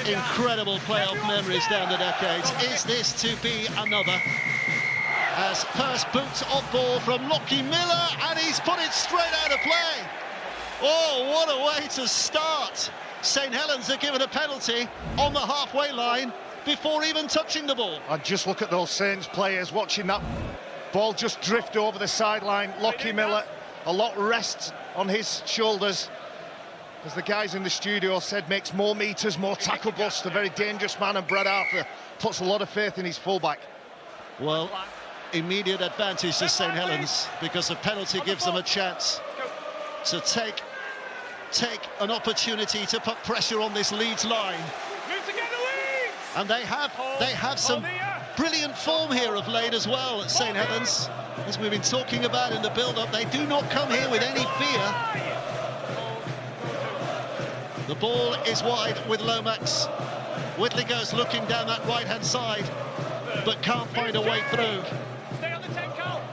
incredible playoff memories down the decades. Is this to be another? As first boots off ball from Lockie Miller, and he's put it straight out of play. Oh, what a way to start. St Helens are given a penalty on the halfway line before even touching the ball. And just look at those Saints players watching that ball just drift over the sideline. Lockie Miller, a lot rests on his shoulders. As the guys in the studio said, makes more meters, more tackle busts. A very dangerous man, and Brad Arthur puts a lot of faith in his fullback. Well, immediate advantage to St Helens, because a penalty gives them a chance to take an opportunity to put pressure on this Leeds line. And they have some brilliant form here of late as well at St Helens. As we've been talking about in the build-up, they do not come here with any fear. The ball is wide with Lomax. Whitley goes looking down that right-hand side, but can't find a way through.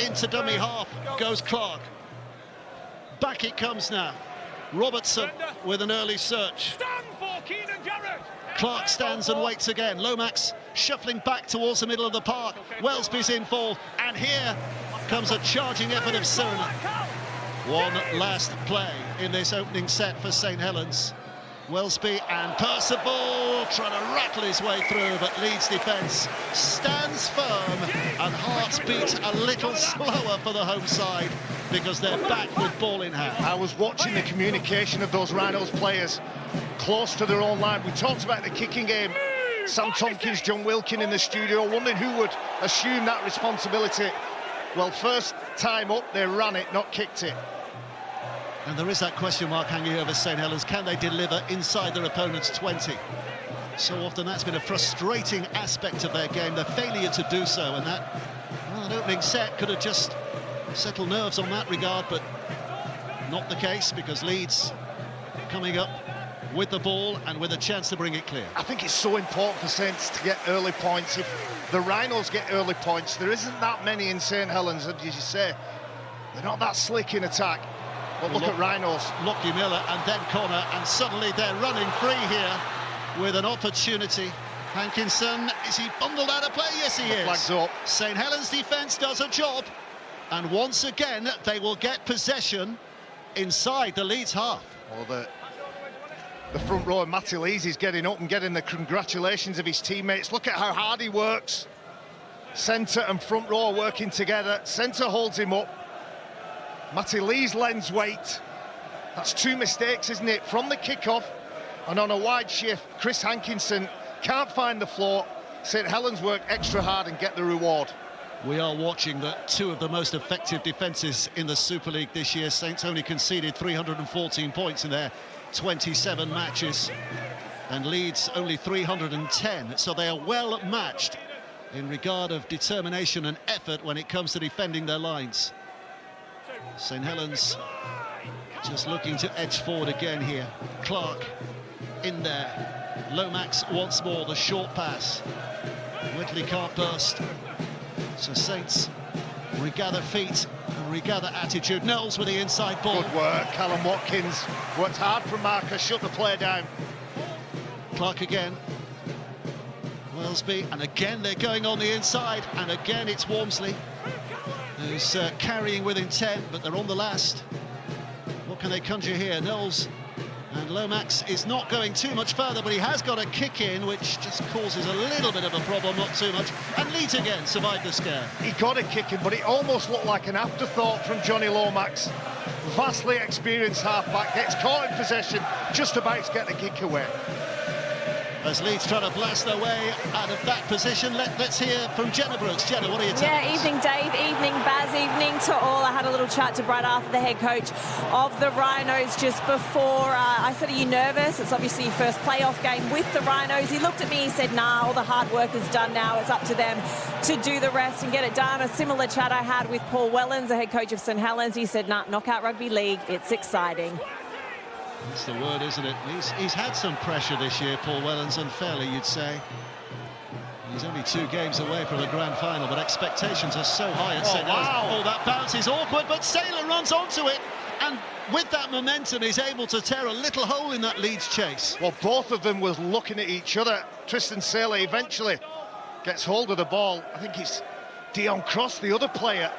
Into dummy half goes Clark. Back it comes now. Robertson with an early search. Clark stands and waits again. Lomax shuffling back towards the middle of the park. Wellesby's in full, and here comes a charging effort of Suriname. One last play in this opening set for St Helens. Wellesby and Percival trying to rattle his way through, but Leeds defence stands firm, and hearts beat a little slower for the home side because they're back with ball in hand. I was watching the communication of those Rhinos players close to their own line. We talked about the kicking game. Sam Tompkins, John Wilkin in the studio, wondering who would assume that responsibility. Well, first time up, they ran it, not kicked it. And there is that question mark hanging over St Helens. Can they deliver inside their opponent's 20? So often that's been a frustrating aspect of their game, the failure to do so. And that, well, an opening set could have just settled nerves on that regard, but not the case, because Leeds coming up with the ball and with a chance to bring it clear. I think it's so important for Saints to get early points. If the Rhinos get early points, there isn't that many in St Helens, as you say. They're not that slick in attack. But look at Rhinos. Lockie Miller and then Connor, and suddenly they're running free here with an opportunity. Hankinson, is he bundled out of play? Yes, he is. Flags up. St Helens defence does a job, and once again they will get possession inside the Leeds half. Well, the front row, Matty Lees, is getting up and getting the congratulations of his teammates. Look at how hard he works. Centre and front row are working together. Centre holds him up. Matty Lees lends weight. That's two mistakes, isn't it? From the kickoff, and on a wide shift, Chris Hankinson can't find the floor. St Helens work extra hard and get the reward. We are watching two of the most effective defences in the Super League this year. Saints only conceded 314 points in their 27 matches, and Leeds only 310. So they are well matched in regard of determination and effort when it comes to defending their lines. St Helens just looking to edge forward again here. Clark in there. Lomax once more, the short pass. Whitley can't burst. So Saints regather feet and regather attitude. Knowles with the inside ball. Good work, Callum Watkins. Worked hard from Marcus, shut the play down. Clark again. Wellesby, and again they're going on the inside, and again it's Walmsley who's carrying with intent, but they're on the last. What can they conjure here? Knowles and Lomax is not going too much further, but he has got a kick in, which just causes a little bit of a problem, not too much. And Leeds again survived the scare. He got a kick in, but it almost looked like an afterthought from Johnny Lomax. Vastly experienced half-back, gets caught in possession, just about to get the kick away. As Leeds trying to blast their way out of that position, let's hear from Jenna Brooks. Jenna, what are you telling us? Evening Dave, evening Baz, evening to all. I had a little chat to Brad Arthur, the head coach of the Rhinos, just before. I said, are you nervous? It's obviously your first playoff game with the Rhinos. He looked at me, he said, nah, all the hard work is done now. It's up to them to do the rest and get it done. A similar chat I had with Paul Wellens, the head coach of St Helens. He said, nah, Knockout Rugby League, it's exciting. That's the word, isn't it? He's had some pressure this year, Paul Wellens, unfairly, you'd say. He's only 2 games away from the grand final, but expectations are so high at St Helens. Wow. Oh, that bounce is awkward, but Saylor runs onto it, and with that momentum, is able to tear a little hole in that Leeds chase. Well, both of them were looking at each other. Tristan Saylor eventually gets hold of the ball. I think it's Dion Cross, the other player.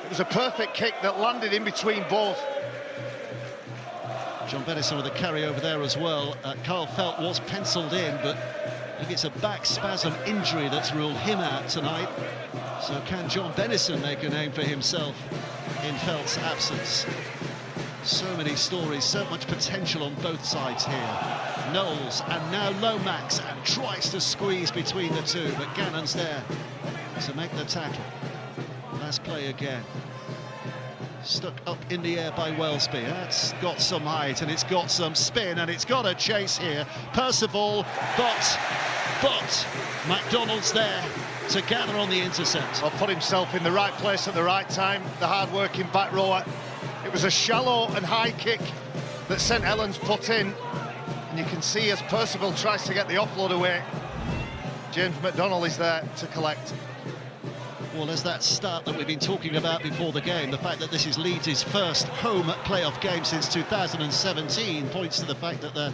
It was a perfect kick that landed in between both. John Bennison with a carry over there as well. Carl Felt was penciled in, but I think it's a back spasm injury that's ruled him out tonight. So can John Bennison make a name for himself in Felt's absence? So many stories, so much potential on both sides here. Knowles and now Lomax, and tries to squeeze between the two, but Gannon's there to make the tackle. Last play again. Stuck up in the air by Wellesby. That's got some height and it's got some spin and it's got a chase here. Percival, but McDonald's there to gather on the intercept. Well, put himself in the right place at the right time, the hard-working back rower. It was a shallow and high kick that St Helens put in, and you can see as Percival tries to get the offload away, James McDonald is there to collect. Well, there's that start that we've been talking about before the game. The fact that this is Leeds' first home playoff game since 2017 points to the fact that there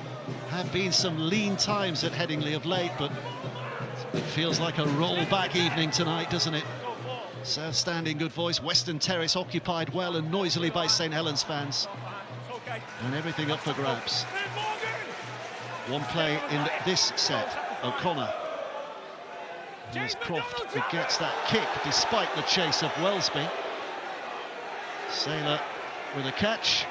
have been some lean times at Headingley of late, but it feels like a roll-back evening tonight, doesn't it? South standing, good voice. Western Terrace occupied well and noisily by St Helens fans. And everything up for grabs. One play in this set. O'Connor. Here's Croft who gets that kick despite the chase of Wellesby. Saylor with a catch,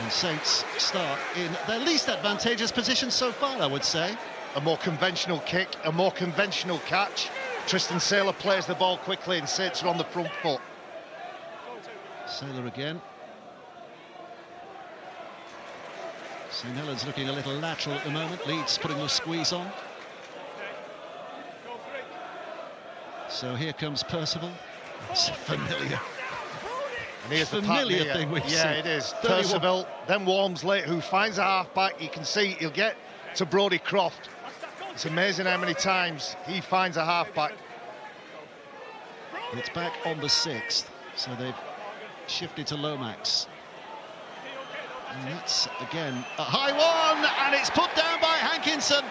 and Saints start in their least advantageous position so far, I would say. A more conventional kick, a more conventional catch. Tristan Saylor plays the ball quickly and Saints are on the front foot. Saylor again. St Helens looking a little lateral at the moment. Leeds putting the squeeze on. So here comes Percival. It's familiar. And here's the familiar thing we've seen. Yeah, it is. Percival, then Walmsley, who finds a half-back. You can see he'll get to Brodie Croft. It's amazing how many times he finds a half-back. It's back on the 6th, so they've shifted to Lomax. And that's, again, a high one, and it's put down by Hankinson.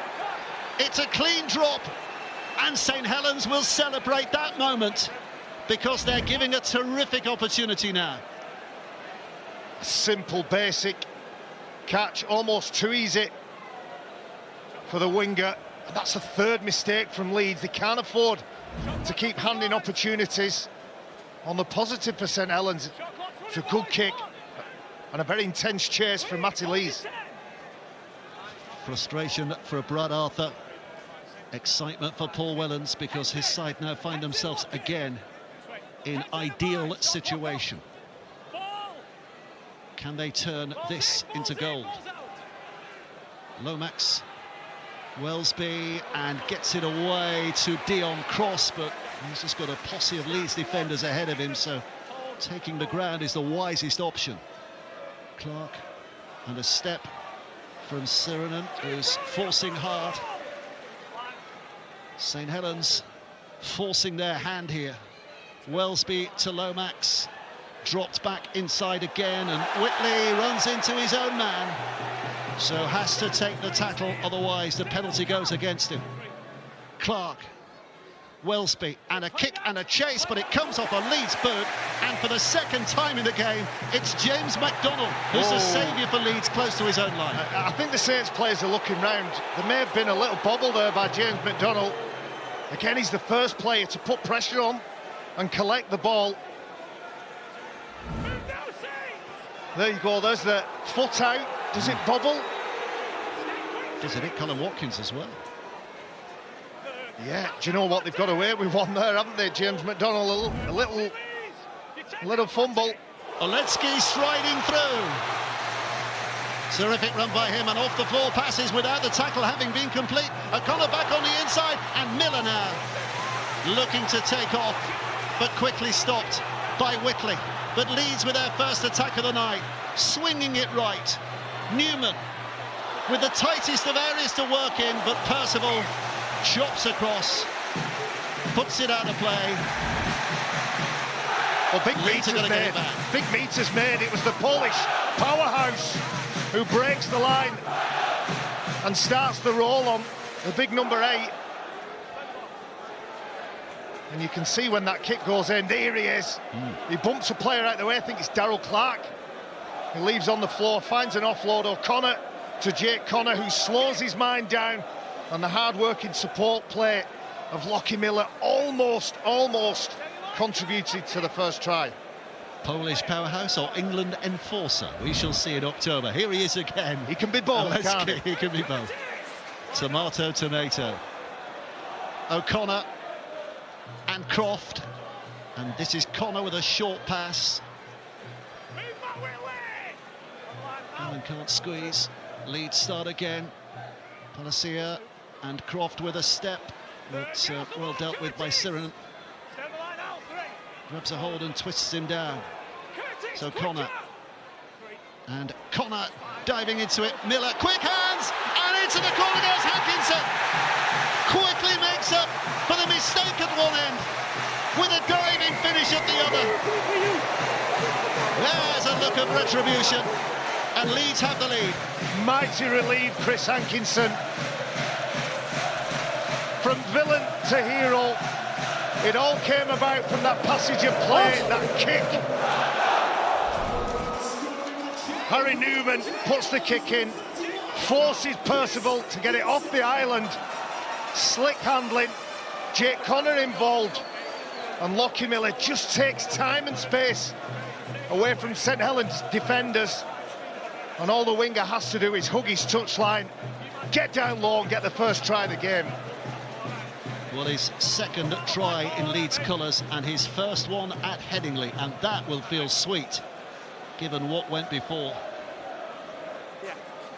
It's a clean drop. And St Helens will celebrate that moment because they're giving a terrific opportunity now. Simple, basic catch, almost too easy for the winger. And that's the third mistake from Leeds. They can't afford to keep handing opportunities. On the positive for St Helens, it's a good kick and a very intense chase from Matty Lees. Frustration for Brad Arthur. Excitement for Paul Wellens because his side now find themselves again in ideal situation. Can they turn this into gold? Lomax, Wellesby, and gets it away to Dion Cross, but he's just got a posse of Leeds defenders ahead of him, so taking the ground is the wisest option. Clark, and a step from Sirenen, who's forcing hard. St Helens forcing their hand here. Wellesby to Lomax, dropped back inside again, and Whitley runs into his own man, so has to take the tackle, otherwise the penalty goes against him. Clark, Wellesby, and a kick and a chase, but it comes off a Leeds boot, and for the second time in the game, it's James McDonald who's the saviour for Leeds close to his own line. I think the Saints players are looking round. There may have been a little bobble there by James McDonald. Again, he's the first player to put pressure on and collect the ball. There you go, there's the foot out. Does it bobble? Does it hit Colin Watkins as well? Yeah, do you know what? They've got away with one there, haven't they? James McDonald, a little fumble. Oletsky striding through. Terrific run by him, and off the floor passes without the tackle having been complete. O'Connor back on the inside, and Miller now looking to take off, but quickly stopped by Whitley. But Leeds with their first attack of the night, swinging it right. Newman with the tightest of areas to work in, but Percival chops across, puts it out of play. Well, big Leeds are meters going to get made. it back. Big meters made. It was the Polish powerhouse who breaks the line and starts the roll on the big number 8. And you can see when that kick goes in, there he is. He bumps a player out the way. I think it's Darryl Clark. He leaves on the floor, finds an offload. O'Connor to Jake Connor, who slows his mind down. And the hard-working support play of Lockie Miller almost contributed to the first try. Polish powerhouse or England enforcer? We shall see in October. Here he is again. He can be both, can't he? He can be both. Tomato, tomato. O'Connor and Croft. And this is Connor with a short pass. Allen can't squeeze. Leeds start again. Palacia and Croft with a step, but well dealt with by Siren. Grabs a hold and twists him down. So Connor. And Connor diving into it. Miller, quick hands, and into the corner goes Hankinson. Quickly makes up for the mistake at one end, with a diving finish at the other. There's a look of retribution, and Leeds have the lead. Mighty relief, Chris Hankinson. From villain to hero, it all came about from that passage of play, that kick. Harry Newman puts the kick in, forces Percival to get it off the island. Slick handling, Jake Connor involved, and Lockie Miller just takes time and space away from St Helens defenders, and all the winger has to do is hug his touchline, get down low and get the first try of the game. Well, his second try in Leeds colours and his first one at Headingley, and that will feel sweet given what went before.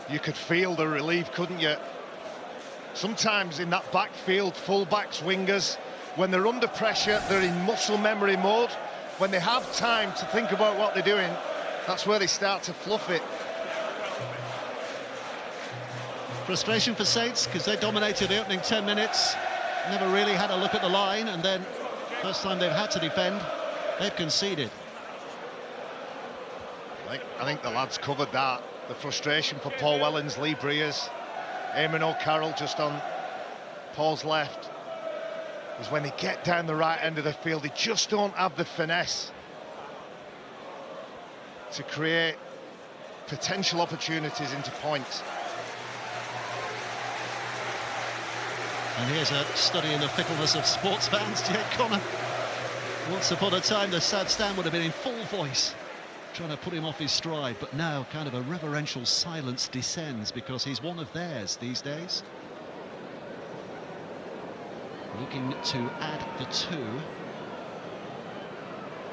You could feel the relief, couldn't you? Sometimes in that backfield, full-backs, wingers, when they're under pressure, they're in muscle memory mode. When they have time to think about what they're doing, that's where they start to fluff it. Frustration for Saints because they dominated the opening 10 minutes, never really had a look at the line, and then first time they've had to defend, they've conceded. I think the lads covered that. The frustration for Paul Wellens, Lee Breers, Eamon O'Carroll just on Paul's left is when they get down the right end of the field, they just don't have the finesse to create potential opportunities into points. And here's a study in the fickleness of sports fans. Jake Connor. Once upon a time, the sad stand would have been in full voice, trying to put him off his stride, but now kind of a reverential silence descends because he's one of theirs these days. Looking to add the 2.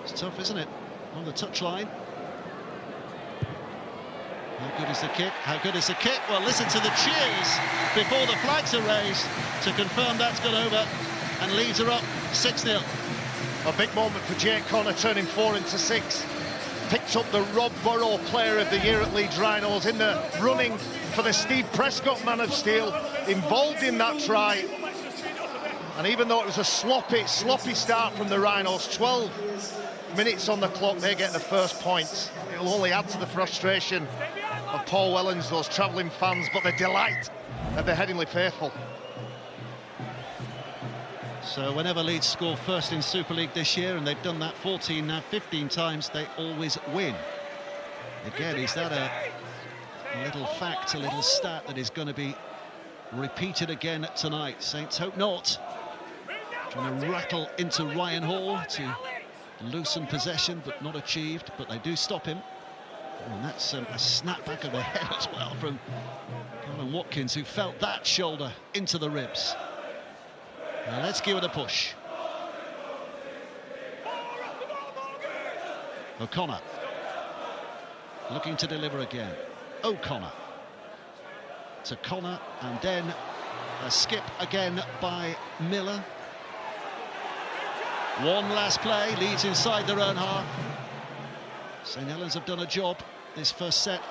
It's tough, isn't it? On the touchline. How good is the kick? How good is the kick? Well, listen to the cheers before the flags are raised to confirm that's gone over, and Leeds are up 6-0. A big moment for Jake Connor, turning 4 into 6. Picked up the Rob Burrow Player of the Year at Leeds Rhinos, in the running for the Steve Prescott Man of Steel, involved in that try. And even though it was a sloppy start from the Rhinos, 12 minutes on the clock, they get the first points. It'll only add to the frustration of Paul Wellens, those travelling fans, but the delight of the Headingley faithful. So whenever Leeds score first in Super League this year, and they've done that 14, now 15 times, they always win. Again, is that a little fact, a little stat that is going to be repeated again tonight? Saints hope not. Trying to rattle into Ryan Hall to loosen possession, but not achieved, but they do stop him. And that's a snap back of the head as well from Colin Watkins, who felt that shoulder into the ribs. Now let's give it a push. O'Connor looking to deliver again. O'Connor to Connor, and then a skip again by Miller. One last play, Leeds inside their own half. St Helens have done a job this first set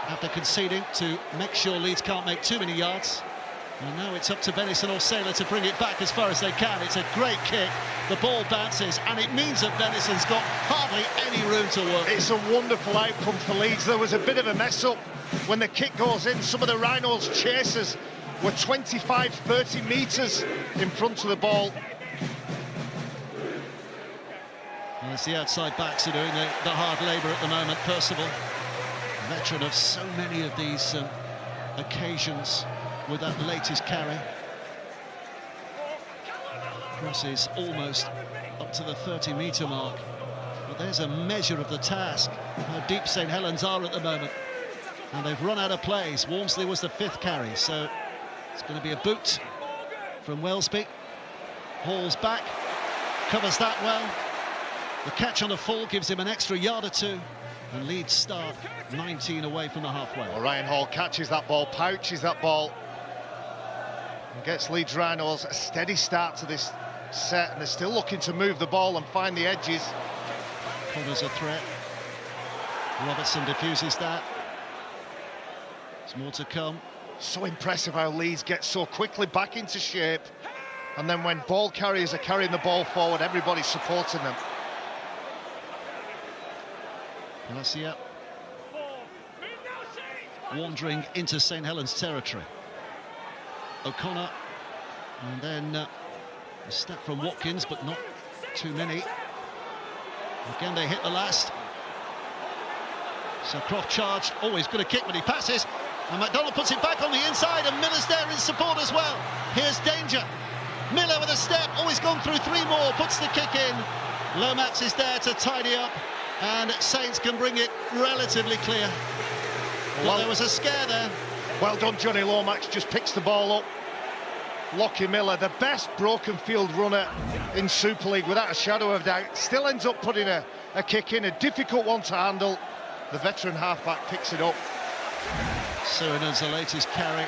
after conceding to make sure Leeds can't make too many yards. And now it's up to Benison or Saylor to bring it back as far as they can. It's a great kick. The ball bounces, and it means that Benison's got hardly any room to work. It's a wonderful outcome for Leeds. There was a bit of a mess-up when the kick goes in. Some of the Rhinos chasers were 25, 30 metres in front of the ball. Well, it's the outside backs are doing the hard labour at the moment. Percival, veteran of so many of these occasions, with that latest carry. Crosses almost up to the 30-metre mark. But there's a measure of the task, how deep St Helens are at the moment. And they've run out of plays. Walmsley was the 5th carry, so it's going to be a boot from Wellesby. Hall's back, covers that well. The catch on the full gives him an extra yard or two. And Leeds start 19 away from the halfway. Well, Ryan Hall catches that ball, pouches that ball, and gets Leeds Rhinos a steady start to this set, and they're still looking to move the ball and find the edges. Connor's a threat. Robertson diffuses that. There's more to come. So impressive how Leeds get so quickly back into shape, and then when ball carriers are carrying the ball forward, everybody's supporting them. Palacia wandering into St Helens territory. O'Connor, and then a step from Watkins, but not too many. Again, they hit the last. So Croft charged. Oh, he's going to kick, but he passes. And McDonald puts it back on the inside, and Miller's there in support as well. Here's danger. Miller with a step. Oh, he's gone through 3 more. Puts the kick in. Lomax is there to tidy up, and Saints can bring it relatively clear. Well, there was a scare there. Well done, Johnny Lomax. Just picks the ball up. Lockie Miller, the best broken field runner in Super League, without a shadow of doubt, still ends up putting a kick in, a difficult one to handle. The veteran halfback picks it up. Surinam's the latest carry.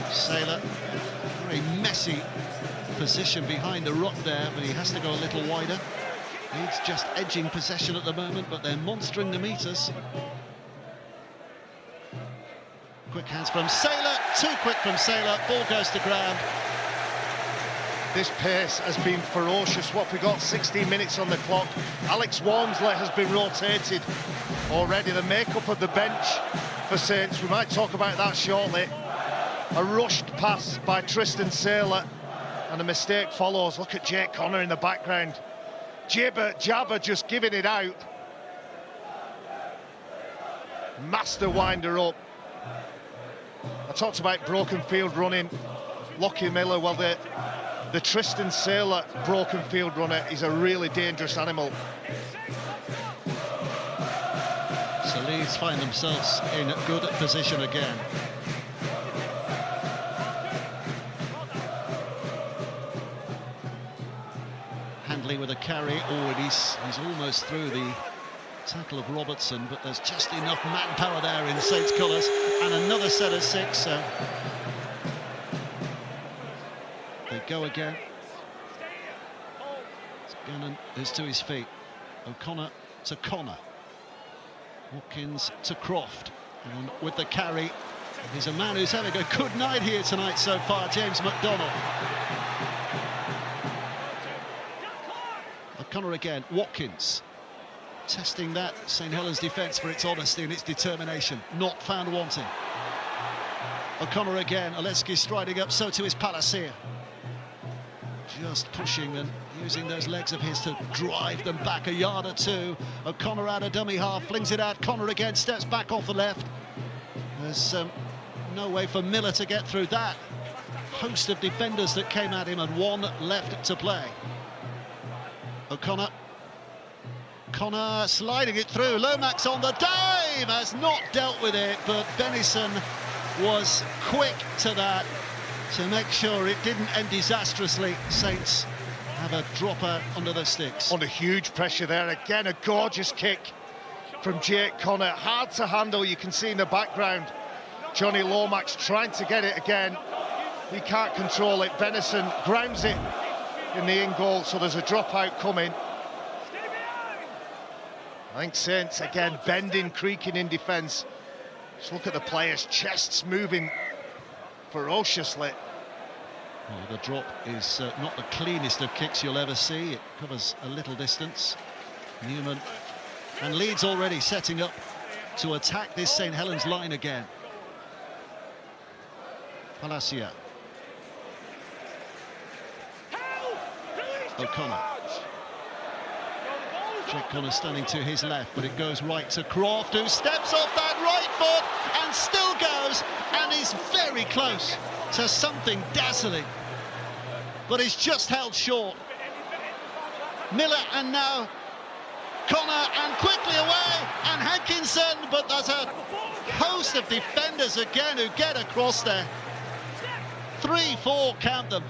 Saylor, very messy position behind the rock there, but he has to go a little wider. Leeds just edging possession at the moment, but they're monstering the meters. Quick hands from Saylor, too quick from Saylor, ball goes to ground. This pace has been ferocious. What we got, 16 minutes on the clock. Alex Walmsley has been rotated already, the makeup of the bench for Saints. We might talk about that shortly. A rushed pass by Tristan Saylor, and a mistake follows. Look at Jake Connor in the background. Jabba just giving it out. Master winder up. I talked about broken field running. Lockie Miller, well, the Tristan Saylor broken field runner is a really dangerous animal. So Leeds find themselves in good position again. Handley with a carry. Oh, he's almost through the tackle of Robertson, but there's just enough manpower there in Saints colours, and another set of 6, so they go again. Gannon is to his feet. O'Connor to Connor. Watkins to Croft, and with the carry, he's a man who's having a good night here tonight so far, James McDonald. O'Connor again, Watkins. Testing that St Helens defence for its honesty and its determination. Not found wanting. O'Connor again. Oleski striding up, so too is Palacia. Just pushing and using those legs of his to drive them back a yard or two. O'Connor out of dummy half, flings it out. Connor again steps back off the left. There's no way for Miller to get through that host of defenders that came at him, and 1 left to play. O'Connor. Connor sliding it through. Lomax on the dive, has not dealt with it, but Benison was quick to that to make sure it didn't end disastrously. Saints have a dropper under the sticks. Under huge pressure there. Again, a gorgeous kick from Jake Connor. Hard to handle, you can see in the background. Johnny Lomax trying to get it again. He can't control it. Benison grounds it in the in goal, so there's a dropout coming. I think Saints, again, bending, creaking in defence. Just look at the players' chests moving ferociously. Well, the drop is not the cleanest of kicks you'll ever see. It covers a little distance. Newman and Leeds already setting up to attack this St Helens line again. Palacia. O'Connor. Jake Connor standing to his left, but it goes right to Croft, who steps off that right foot and still goes, and is very close to something dazzling, but is just held short. Miller and now Connor, and quickly away, and Hankinson, but there's a host of defenders again who get across there. 3-4, count them.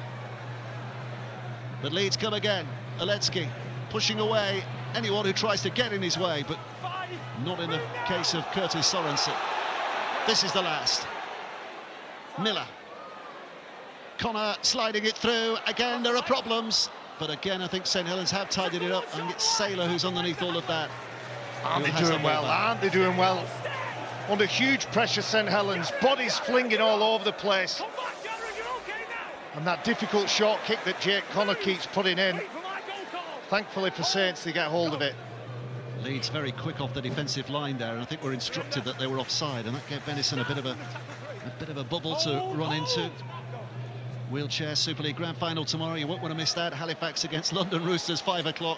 But Leeds come again. Oletsky pushing away anyone who tries to get in his way, but not in the case of Curtis Sorensen. This is the last. Miller. Connor sliding it through. Again, there are problems. But again, I think St Helens have tidied it up. I think it's Saylor who's underneath all of that. Aren't they doing well? Aren't they doing well? Under huge pressure, St Helens. Bodies flinging all over the place. And that difficult short kick that Jake Connor keeps putting in. Thankfully for Saints, they get hold of it. Leeds very quick off the defensive line there, and I think we're instructed that they were offside, and that gave Benison a bit of a bubble to run into. Wheelchair Super League Grand Final tomorrow. You won't want to miss that. Halifax against London Roosters, 5 o'clock.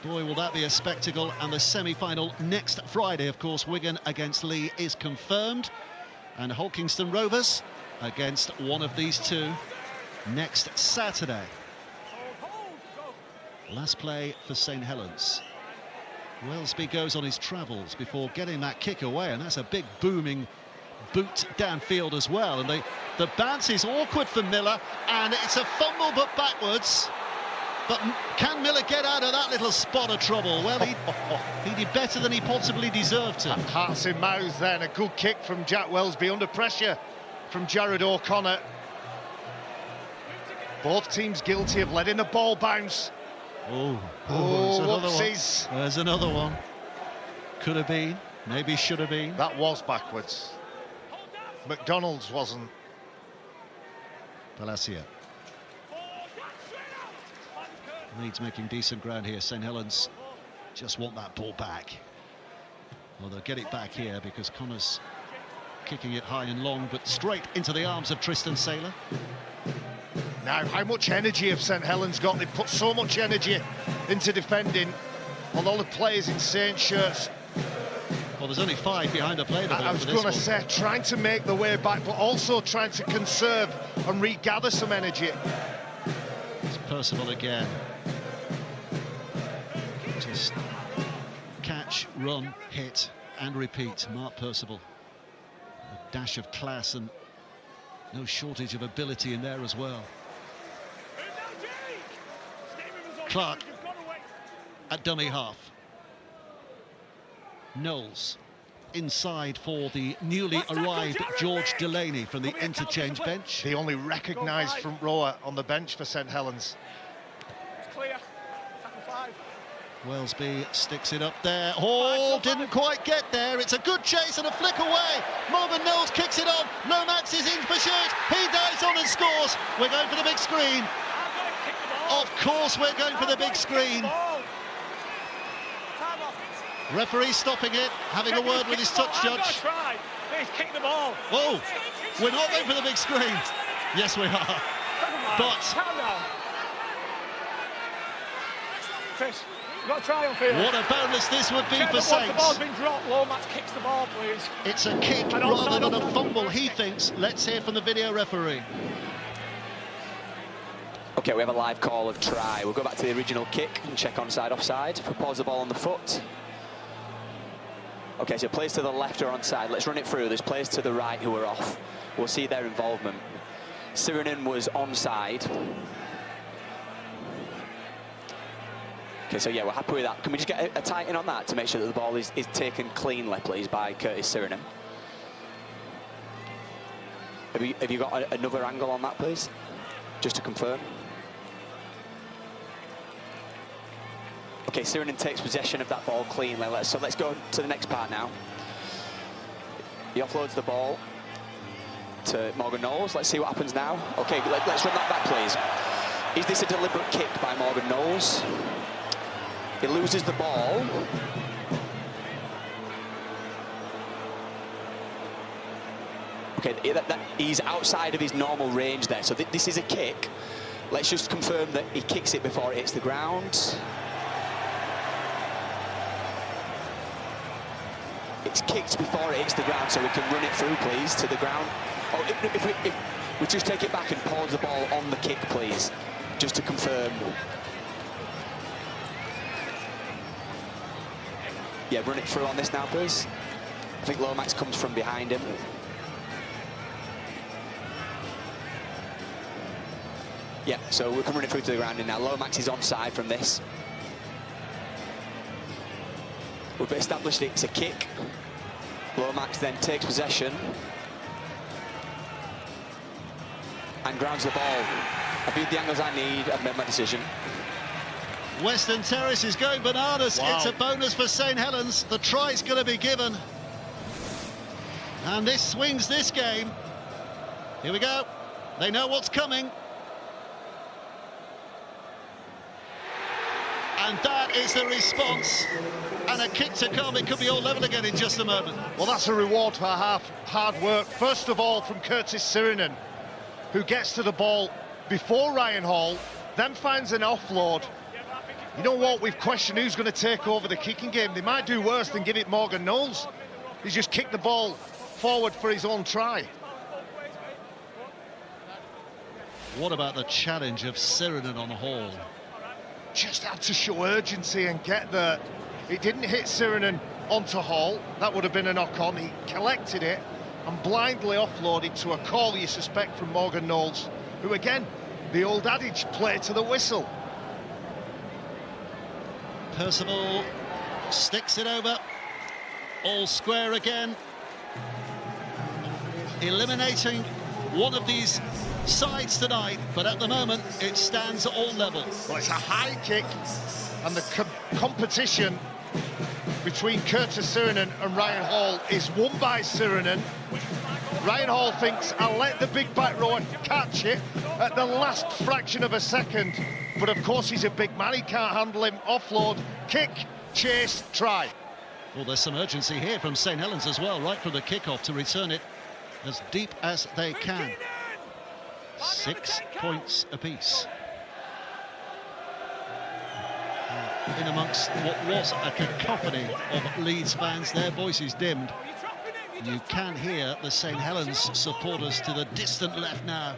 Boy, will that be a spectacle. And the semi-final next Friday, of course, Wigan against Lee is confirmed. And Holkingston Rovers against one of these two next Saturday. Last play for St Helens. Wellesby goes on his travels before getting that kick away, and that's a big booming boot downfield as well. And the bounce is awkward for Miller, and it's a fumble but backwards. But can Miller get out of that little spot of trouble? Well, he did better than he possibly deserved to. Hearts in mouths then. A good kick from Jack Wellesby under pressure from Jared O'Connor. Both teams guilty of letting the ball bounce. Oh, whoopsies. There's another one. Could have been, maybe should have been. That was backwards. McDonald's wasn't. Palacia. Leeds making decent ground here. St Helens just want that ball back. Well, they'll get it back here because Connor's kicking it high and long, but straight into the arms of Tristan Saylor. Now, how much energy have St Helens got? They've put so much energy into defending on all the players in Saint shirts. Well, there's only 5 behind the play. I was going to say, trying to make the way back, but also trying to conserve and regather some energy. It's Percival again. Just catch, run, hit, and repeat. Mark Percival. A dash of class and no shortage of ability in there as well. Clark at dummy half. Knowles inside for the newly arrived George Delaney from the interchange bench. The only recognised front rower on the bench for St Helens. It's clear. Wellesby sticks it up there. Oh, didn't quite get there. It's a good chase and a flick away. Marvin Knowles kicks it on. Lomax is in pursuit. He dives on and scores. We're going for the big screen. Of course we're going for the big screen. Referee stopping it, having a word with his touch judge. He's kicked the ball. Oh, we're not going for the big screen. Yes, we are. But Chris, you've got a try on field. What a bonus this would be for Saints. The ball's been dropped, Lomax kicks the ball, please. It's a kick rather than a fumble, he thinks. Let's hear from the video referee. Okay, we have a live call of try. We'll go back to the original kick and check onside, offside. If we pause the ball on the foot. Okay, so players to the left are onside. Let's run it through. There's players to the right who are off. We'll see their involvement. Sirinen was onside. Okay, so yeah, we're happy with that. Can we just get a tight in on that to make sure that the ball is taken cleanly, please, by Curtis Sirinen? Have you got another angle on that, please? Just to confirm. Okay, Sirinen takes possession of that ball cleanly. So let's go to the next part now. He offloads the ball to Morgan Knowles. Let's see what happens now. OK, let's run that back, please. Is this a deliberate kick by Morgan Knowles? He loses the ball. OK, he's outside of his normal range there, so this is a kick. Let's just confirm that he kicks it before it hits the ground. It's kicked before it hits the ground, so we can run it through, please, to the ground. Oh, if we just take it back and pause the ball on the kick, please, just to confirm. Yeah, run it through on this now, please. I think Lomax comes from behind him. Yeah, so we can run it through to the ground, and now Lomax is onside from this. We've established it's a kick. Lomax then takes possession and grounds the ball. I viewed the angles I need. I've made my decision. Western Terrace is going bananas. Wow. It's a bonus for St Helens. The try's going to be given. And this swings this game. Here we go. They know what's coming. And that is the response. And a kick to come. It could be all level again in just a moment. Well, that's a reward for hard work. First of all, from Curtis Sirinen, who gets to the ball before Ryan Hall, then finds an offload. You know what? We've questioned who's going to take over the kicking game. They might do worse than give it Morgan Knowles. He's just kicked the ball forward for his own try. What about the challenge of Sirinen on Hall? Just had to show urgency and get there. It didn't hit Sirinen onto Hall. That would have been a knock-on. He collected it and blindly offloaded to a call you suspect from Morgan Knowles, who, again, the old adage, play to the whistle. Percival sticks it over. All square again. Eliminating one of these sides tonight, but at the moment it stands at all level. Well, it's a high kick, and the competition between Curtis Sirinen and Ryan Hall is won by Sirinen. Ryan Hall thinks, I'll let the big back rower catch it at the last fraction of a second, but of course he's a big man, he can't handle him. Offload, kick, chase, try. Well, there's some urgency here from St Helens as well, right from the kickoff, to return it as deep as they can. 6 points apiece. In amongst what was a cacophony of Leeds fans, their voices dimmed. You can hear the St Helens supporters to the distant left now,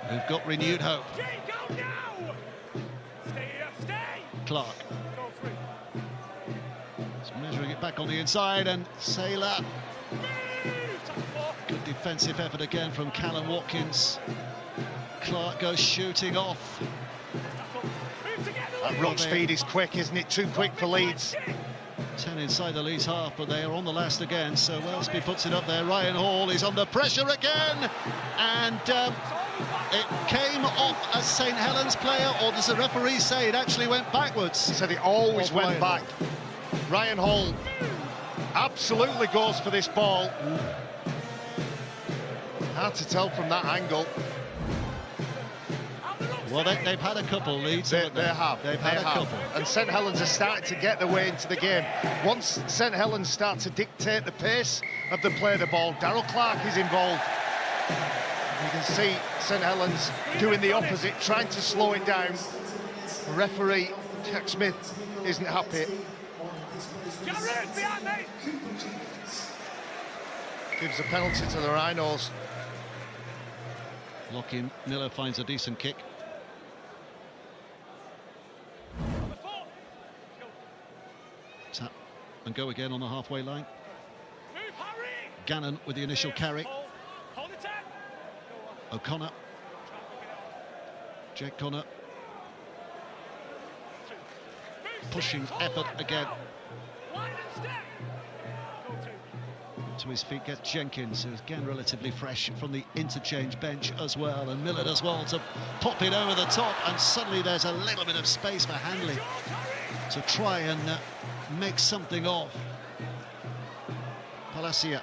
who've got renewed hope. Clark. He's measuring it back on the inside, and Saylor. Good defensive effort again from Callum Watkins. Clark goes shooting off. That ruck speed is quick, isn't it? Too quick for Leeds. 10 inside the Leeds half, but they are on the last again, so Wellesby puts it up there. Ryan Hall is under pressure again, and it came off a St Helens player, or does the referee say it actually went backwards? He said it always went back. Ryan Hall absolutely goes for this ball. Hard to tell from that angle. Well, they've had a couple, Leeds. They have. They've had a couple. And St Helens are starting to get their way into the game. Once St Helens start to dictate the pace of the play of the ball, Darryl Clark is involved. You can see St Helens doing the opposite, trying to slow it down. The referee, Jack Smith, isn't happy. Gives a penalty to the Rhinos. Lockie Miller finds a decent kick. Tap and go again on the halfway line. Gannon with the initial carry. O'Connor. Jake Connor. Pushing effort again. To his feet gets Jenkins, who's again relatively fresh from the interchange bench as well, and Miller as well to pop it over the top, and suddenly there's a little bit of space for Hanley to try and make something of. Palacia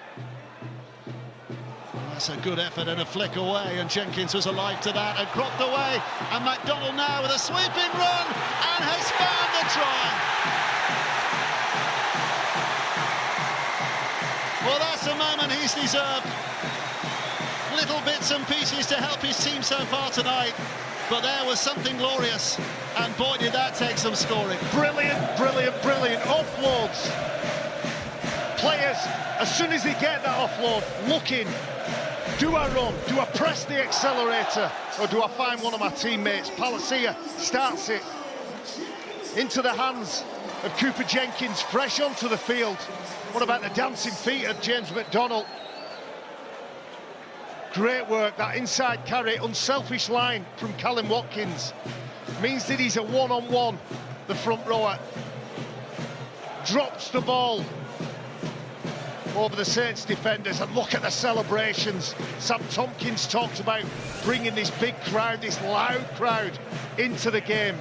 That's a good effort and a flick away, and Jenkins was alive to that and cropped away. And McDonald now with a sweeping run and has found the try. Well, that's the moment he's deserved. Little bits and pieces to help his team so far tonight, but there was something glorious, and boy did that take some scoring. Brilliant, brilliant, brilliant offloads. Players, as soon as they get that offload, looking, do I run, do I press the accelerator, or do I find one of my teammates? Palacia starts it into the hands of Cooper Jenkins, fresh onto the field. What about the dancing feet of James McDonald? Great work, that inside carry, unselfish line from Callum Watkins. Means that he's a one-on-one, the front rower. Drops the ball over the Saints defenders, and look at the celebrations. Sam Tompkins talked about bringing this big crowd, this loud crowd, into the game.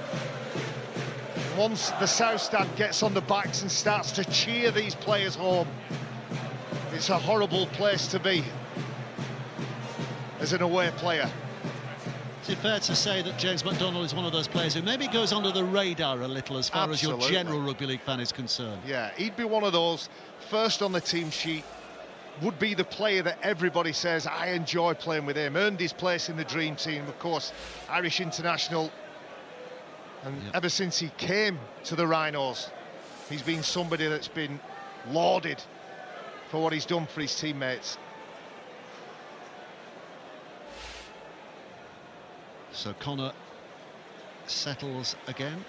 Once the South Stand gets on the backs and starts to cheer these players home, it's a horrible place to be as an away player. Is it fair to say that James McDonald is one of those players who maybe goes under the radar a little as far as your general rugby league fan is concerned? Yeah, he'd be one of those, first on the team sheet, would be the player that everybody says, I enjoy playing with him, earned his place in the dream team, of course, Irish international. And ever since he came to the Rhinos, he's been somebody that's been lauded for what he's done for his teammates. So Connor settles again.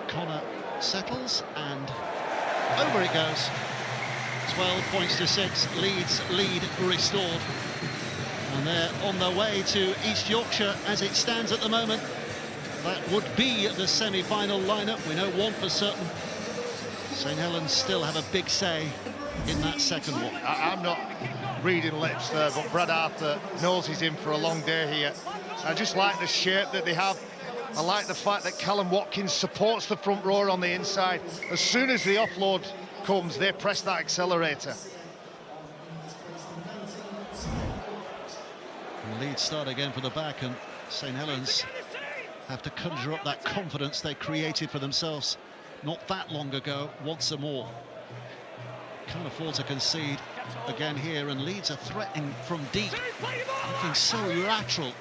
Connor settles and over it goes. 12 points to 6, Leeds lead restored. And they're on their way to East Yorkshire as it stands at the moment. That would be the semi-final lineup. We know one for certain. St Helens still have a big say in that second one. I'm not reading lips there, but Brad Arthur knows he's in for a long day here. I just like the shape that they have. I like the fact that Callum Watkins supports the front rower on the inside. As soon as the offload comes, they press that accelerator. Leeds start again for the back, and St Helens have to conjure up that confidence they created for themselves not that long ago once more. Can't afford to concede again here, and Leeds are threatening from deep, looking so lateral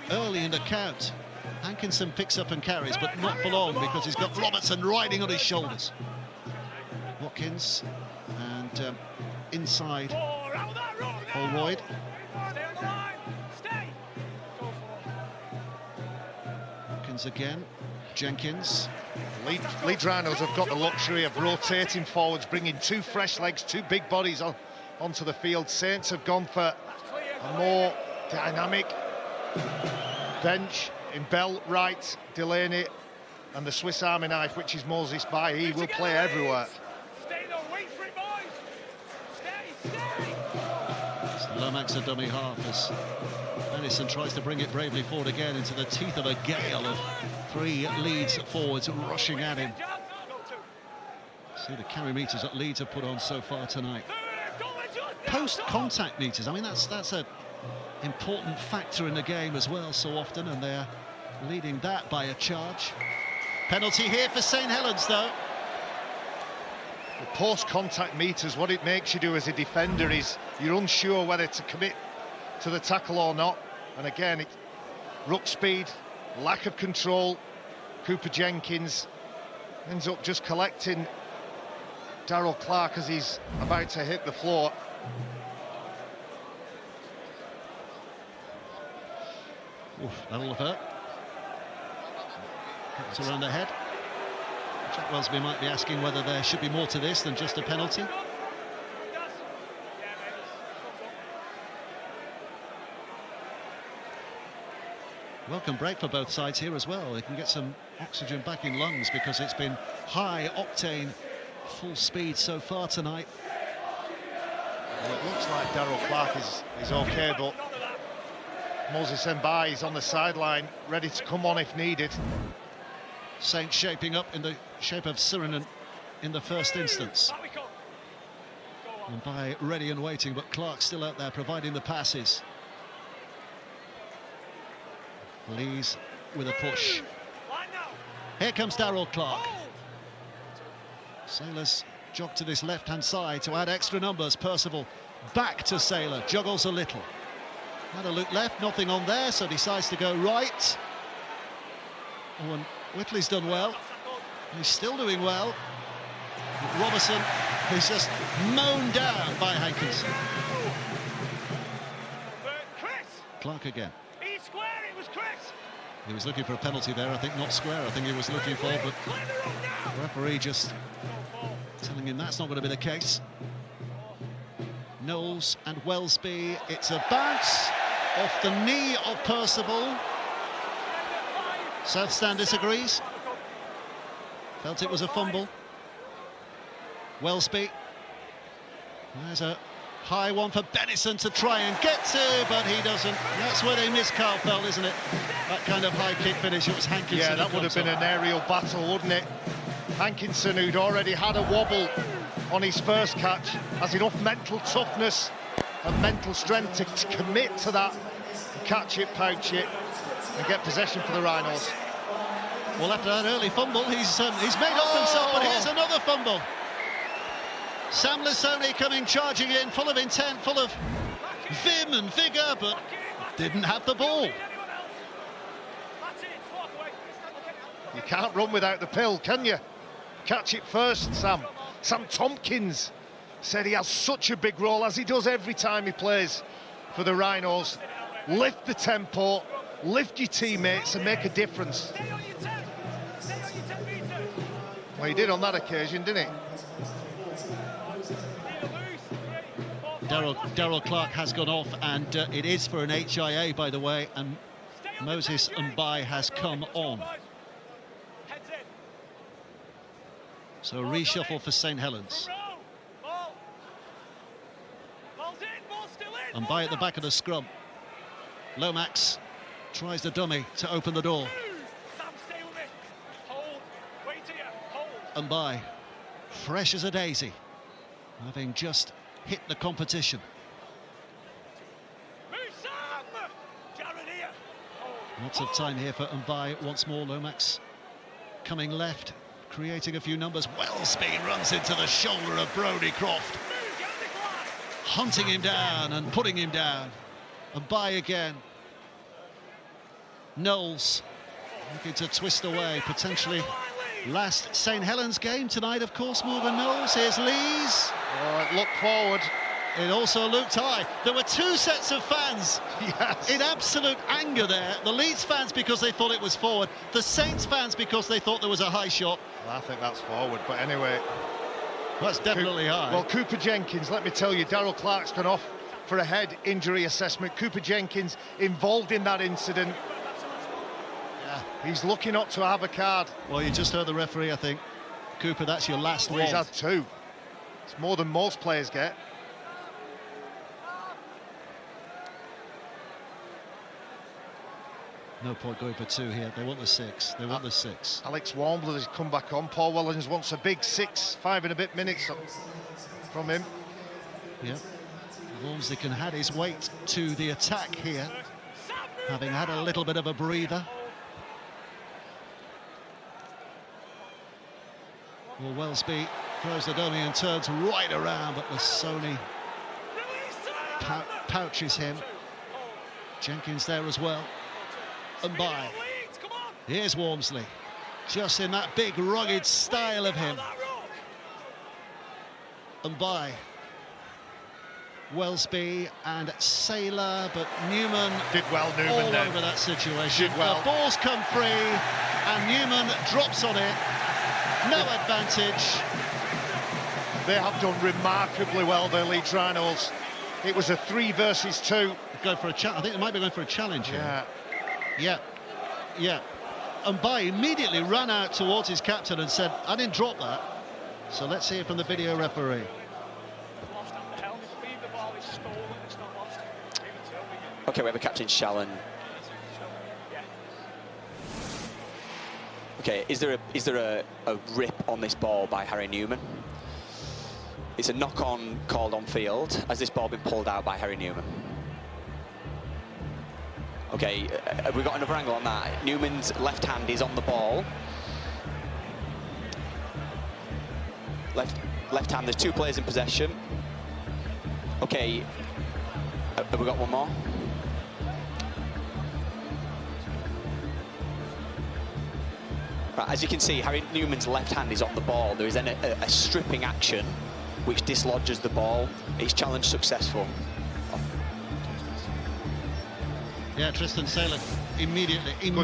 early in the count. Hankinson picks up and carries, but not for long, because he's got Robertson riding on his shoulders. Watkins and inside Holroyd. Again, Jenkins. Leeds Rhinos have got the luxury of rotating forwards, bringing two fresh legs, two big bodies onto the field. Saints have gone for a more dynamic bench in Bell, Wright, Delaney, and the Swiss Army knife, which is Moses Bai. He will play everywhere. Lomax a dummy half as Benison tries to bring it bravely forward again into the teeth of a gale of three Leeds forwards rushing at him. See the carry meters that Leeds have put on so far tonight. Post-contact meters, I mean, that's an important factor in the game as well so often, and they're leading that by a charge. Penalty here for St Helens, though. The post-contact meters, what it makes you do as a defender is you're unsure whether to commit to the tackle or not. And again, ruck speed, lack of control. Cooper Jenkins ends up just collecting Darryl Clark as he's about to hit the floor. Oof, that'll have hurt. It's around the head. Jack Wellsby might be asking whether there should be more to this than just a penalty. Welcome break for both sides here as well. They can get some oxygen back in lungs because it's been high octane, full speed so far tonight. Well, it looks like Darryl Clark is okay, but Moses Mbai is on the sideline, ready to come on if needed. Saints shaping up in the shape of Sirinen in the first instance. Mbai ready and waiting, but Clark still out there providing the passes. Leeds with a push. Here comes Darryl Clark. Sailors jog to this left-hand side to add extra numbers. Percival back to Sailor, juggles a little. Had a look left, nothing on there, so decides to go right. Oh, and Whitley's done well. He's still doing well. But Robertson is just mown down by Hankinson. Clark again. He's square, it was Chris. He was looking for a penalty there, I think, not square, I think he was looking for, but the referee just telling him that's not going to be the case. Knowles and Wellesby, it's a bounce off the knee of Percival. South Stand disagrees. Felt it was a fumble. Wellesby. There's a high one for Bennison to try and get to, but he doesn't. That's where they miss Carl Feld, isn't it? That kind of high kick finish. It was Hankinson. Yeah, that would have been an aerial battle, wouldn't it? Hankinson, who'd already had a wobble on his first catch, has enough mental toughness and mental strength to commit to that, catch it, pouch it, and get possession for the Rhinos. Well, after that early fumble, he's made up himself, but here's another fumble. Sam Lissoni coming charging in, full of intent, full of vim and vigour, but didn't have the ball. You can't run without the pill, can you? Catch it first, Sam. Sam Tompkins said he has such a big role, as he does every time he plays for the Rhinos. Lift the tempo, lift your teammates and make a difference. Well, he did on that occasion, didn't he? Darryl Clark has gone off, and it is for an HIA, by the way, and Moses Mbai has come on. So a reshuffle for St Helens. Mbai at the back of the scrum. Lomax tries the dummy to open the door. Mbai, fresh as a daisy, having just hit the competition. Lots of time here for Mbai once more. Lomax coming left, creating a few numbers. Wellesby runs into the shoulder of Brodie Croft, hunting him down and putting him down. Mbai again. Knowles looking to twist away, potentially last St Helens game tonight, of course. Morgan Knowles. Here's Lees. Oh, it looked forward. It also looked high. There were two sets of fans in absolute anger there. The Leeds fans because they thought it was forward. The Saints fans because they thought there was a high shot. Well, I think that's forward, but anyway. That's definitely high. Well, Cooper Jenkins, let me tell you, Darryl Clark's gone off for a head injury assessment. Cooper Jenkins involved in that incident. Yeah, he's lucky not to have a card. Well, you just heard the referee, I think. Cooper, that's your last one. He's had two. It's more than most players get. No point going for two here. They want the six. They want the six. Alex Warmbler has come back on. Paul Wellens wants a big 5 and a bit minutes from him. Yeah. Walmsley can add his weight to the attack here, having had a little bit of a breather. Well, Wellesby throws the dummy and turns right around, but Lissoni pouches him. Jenkins there as well. Mbai. Here's Walmsley, just in that big rugged style of him. Mbai, Wellesby and Sailor, but Newman did well. Newman all then over that situation. Did well. The ball's come free, and Newman drops on it. No advantage. They have done remarkably well, their Leeds Rhinos. It was a 3 versus 2. Go for a I think they might be going for a challenge here. Yeah. Yeah. Mbai immediately ran out towards his captain and said, I didn't drop that. So let's hear from the video referee. Okay, we have a captain Shallen. Okay, is there a rip on this ball by Harry Newman? It's a knock-on called on field. Has this ball been pulled out by Harry Newman? Okay, have we got another angle on that? Newman's left hand is on the ball. Left hand, there's two players in possession. Okay, have we got one more? Right, as you can see, Harry Newman's left hand is on the ball. There is then a stripping action which dislodges the ball. It's challenge successful. Yeah, Tristan Salem, immediately. It's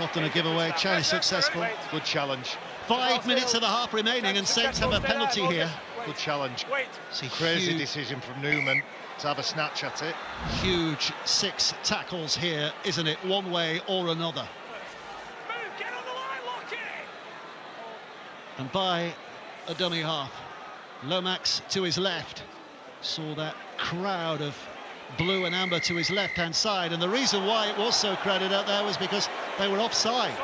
often a giveaway, challenge successful. Good challenge. 5 minutes of the half remaining and Saints have a penalty here. Good challenge. It's a Crazy decision from Newman to have a snatch at it. Huge 6 tackles here, isn't it? One way or another. And by a dummy half. Lomax to his left. Saw that crowd of blue and amber to his left-hand side, and the reason why it was so crowded out there was because they were offside.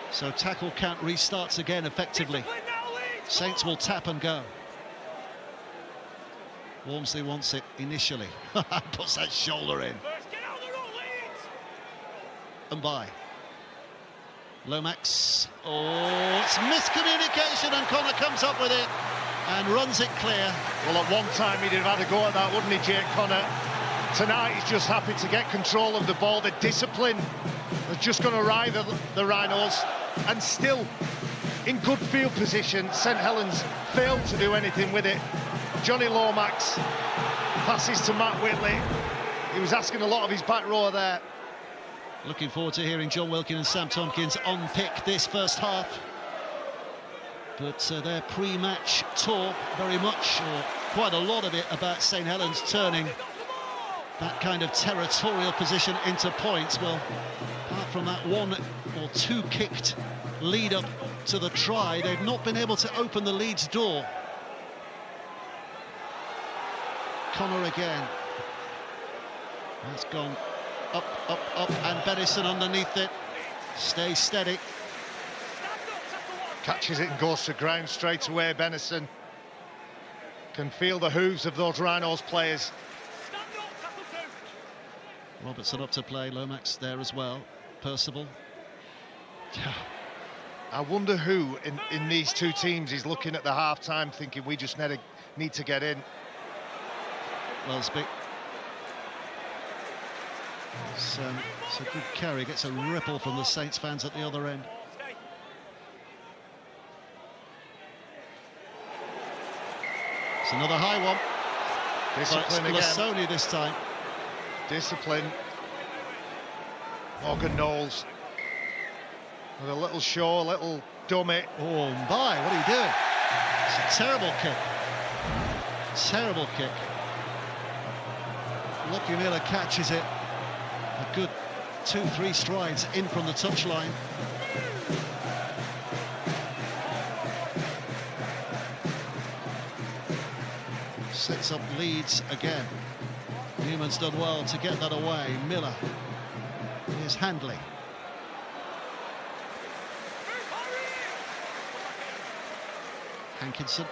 So tackle count restarts again effectively. Saints will tap and go. Walmsley wants it initially. Puts that shoulder in. And by. Lomax. Oh, it's miscommunication, and Connor comes up with it and runs it clear. Well, at one time he'd have had a go at that, wouldn't he, Jake Connor? Tonight he's just happy to get control of the ball. The discipline is just going to ride the Rhinos, and still in good field position. St Helens failed to do anything with it. Johnny Lomax passes to Matt Whitley. He was asking a lot of his back row there. Looking forward to hearing John Wilkin and Sam Tompkins unpick this first half. But their pre-match talk, very much, or quite a lot of it, about St Helens turning that kind of territorial position into points. Well, apart from that 1 or 2 kicked lead up to the try, they've not been able to open the Leeds door. Connor again. That's gone up, up, up, and Benison underneath it. Stay steady. Catches it and goes to ground straight away. Benison can feel the hooves of those Rhinos players. Robertson up to play, Lomax there as well. Percival. I wonder who in these two teams is looking at the half-time thinking we just need to get in. Well, it's a good carry, gets a ripple from the Saints fans at the other end. It's another high one. Discipline again. Sony this time. Discipline. Morgan Knowles with a little show, a little dummy. Oh, my, what are you doing? It's a terrible kick. Terrible kick. Lockie Miller catches it. A good 2-3 strides in from the touchline. Sets up Leeds again. Newman's done well to get that away. Miller. Here's Handley. Hankinson.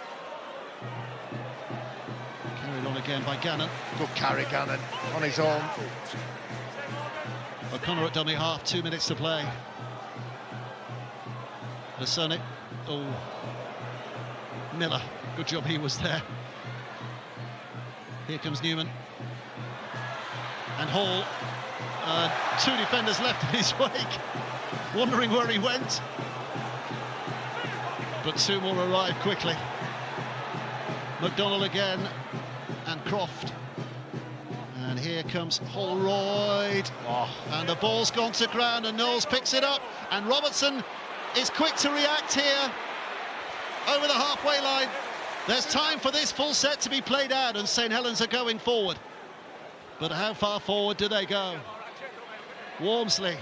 Carried on again by Gannon. Good carry, Gannon, on his own. O'Connor at dummy half, 2 minutes to play. Lasonic. Oh. Miller. Good job he was there. Here comes Newman. And Hall. 2 defenders left in his wake, wondering where he went. But 2 more arrive quickly. McDonnell again, and Croft. And here comes Holroyd. Oh. And the ball's gone to ground, and Knowles picks it up. And Robertson is quick to react here. Over the halfway line. There's time for this full set to be played out, and St Helens are going forward. But how far forward do they go? Walmsley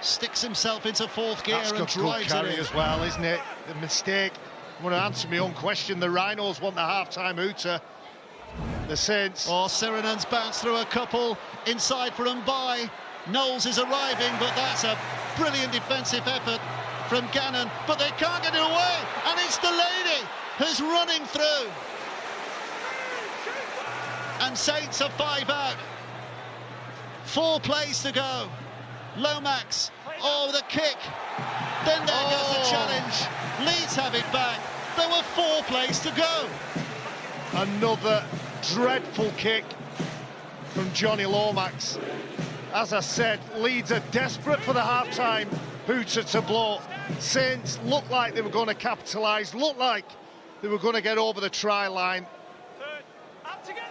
sticks himself into 4th gear. That's and got drives good carry it in as well, isn't it? The mistake I'm going to answer my own question. The Rhinos want the half-time hooter. The Saints... Oh, Sirenan's bounced through a couple. Inside for Mbai. Knowles is arriving, but that's a brilliant defensive effort from Gannon. But they can't get it away, and it's Delaney who's running through. And Saints are 5 out. 4 plays to go. Lomax, oh, the kick. Then there goes the challenge. Leeds have it back. There were 4 plays to go. Another dreadful kick from Johnny Lomax. As I said, Leeds are desperate for the half-time hooter to blow. Saints looked like they were going to capitalise, looked like they were going to get over the try line.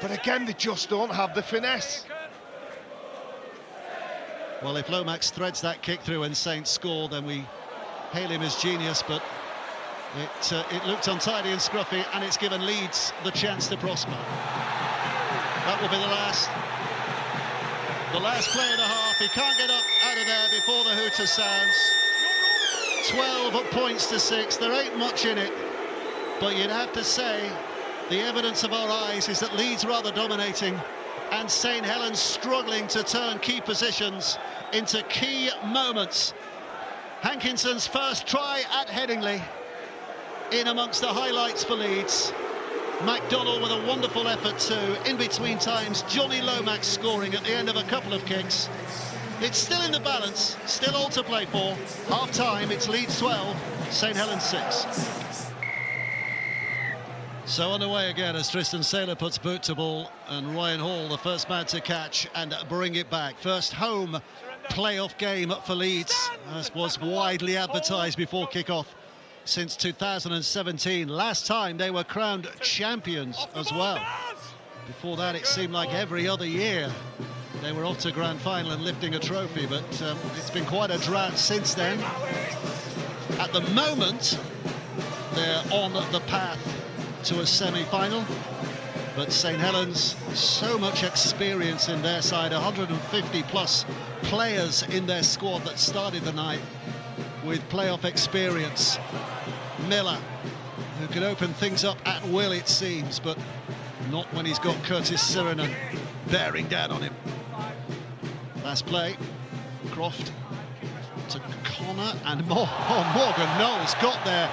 But again, they just don't have the finesse. Well, if Lomax threads that kick through and Saints score, then we hail him as genius, but it looked untidy and scruffy, and it's given Leeds the chance to prosper. That will be the last play of the half. He can't get up out of there before the hooter sounds. 12 points to 6. There ain't much in it, but you'd have to say the evidence of our eyes is that Leeds rather dominating and St Helens struggling to turn key positions into key moments. Hankinson's first try at Headingley in amongst the highlights for Leeds. McDonnell with a wonderful effort too. In between times, Johnny Lomax scoring at the end of a couple of kicks. It's still in the balance, still all to play for. Half-time, it's Leeds 12, St Helens 6. So underway again as Tristan Saylor puts boot to ball, and Ryan Hall, the first man to catch and bring it back. First home playoff game for Leeds, as was widely advertised before kickoff since 2017. Last time they were crowned champions as well. Before that, it seemed like every other year they were off to grand final and lifting a trophy, but it's been quite a drought since then. At the moment, they're on the path to a semi-final, but St Helens, so much experience in their side, 150 plus players in their squad that started the night with playoff experience. Miller, who could open things up at will, it seems, but not when he's got Curtis Sirenen bearing down on him. Last play, Croft to Connor, and Morgan Knowles got there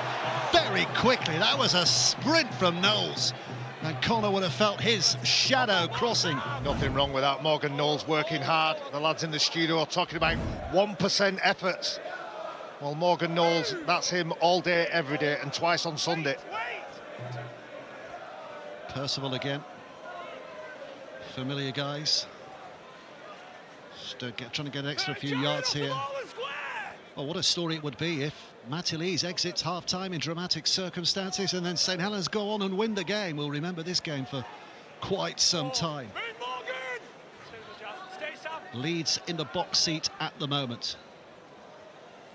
very quickly. That was a sprint from Knowles, and Connor would have felt his shadow crossing. Nothing wrong with that. Morgan Knowles working hard. The lads in the studio are talking about 1% efforts. Well, Morgan Knowles, that's him all day, every day, and twice on Sunday. Percival again. Familiar guys. Just trying to get an extra few yards here. Well, what a story it would be if Matty Lees exits half-time in dramatic circumstances and then St Helens go on and win the game. We'll remember this game for quite some time. Leeds in the box seat at the moment.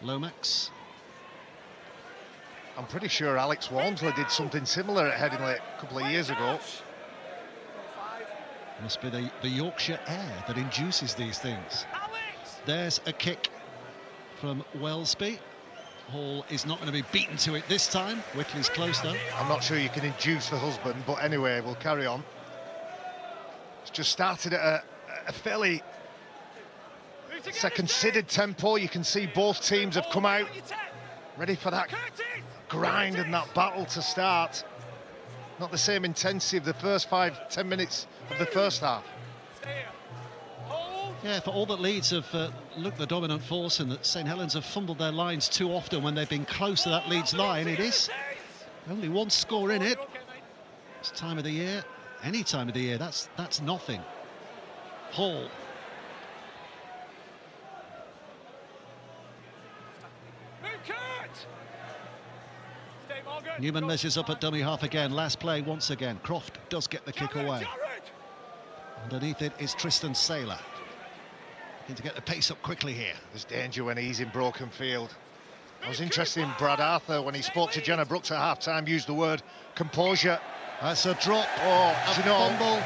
Lomax. I'm pretty sure Alex Walmsley did something similar at Headingley a couple of years ago. Must be the Yorkshire air that induces these things. There's a kick from Wellesby. Hall is not going to be beaten to it this time. Whitley's close though. I'm not sure you can induce the husband, but anyway, we'll carry on. It's just started at a fairly considered tempo. You can see both teams have come out ready for that grind and that battle to start. Not the same intensity of the first 5-10 minutes of the first half. Yeah, for all that Leeds have looked the dominant force and that St Helens have fumbled their lines too often when they've been close to that Leeds line, it is only one score in it. This time of the year, any time of the year, that's nothing. Hall. Newman measures up at dummy half again. Last play once again. Croft does get the kick away. Underneath it is Tristan Saylor. Looking to get the pace up quickly here. There's danger when he's in broken field. I was interested in Brad Arthur when he spoke to Jenna Brooks at half-time, used the word composure. That's a drop, a fumble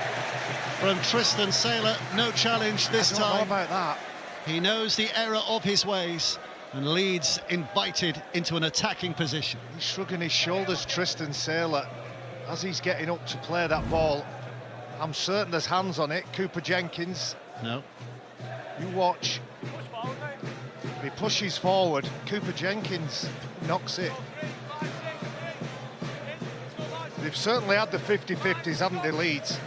from Tristan Saylor. No challenge this time. I don't know about that. He knows the error of his ways, And Leeds invited into an attacking position. He's shrugging his shoulders, Tristan Saylor, as he's getting up to play that ball. I'm certain there's hands on it. Cooper Jenkins. No. You watch. He pushes forward. Cooper Jenkins knocks it. They've certainly had the 50-50s, haven't they, Leeds?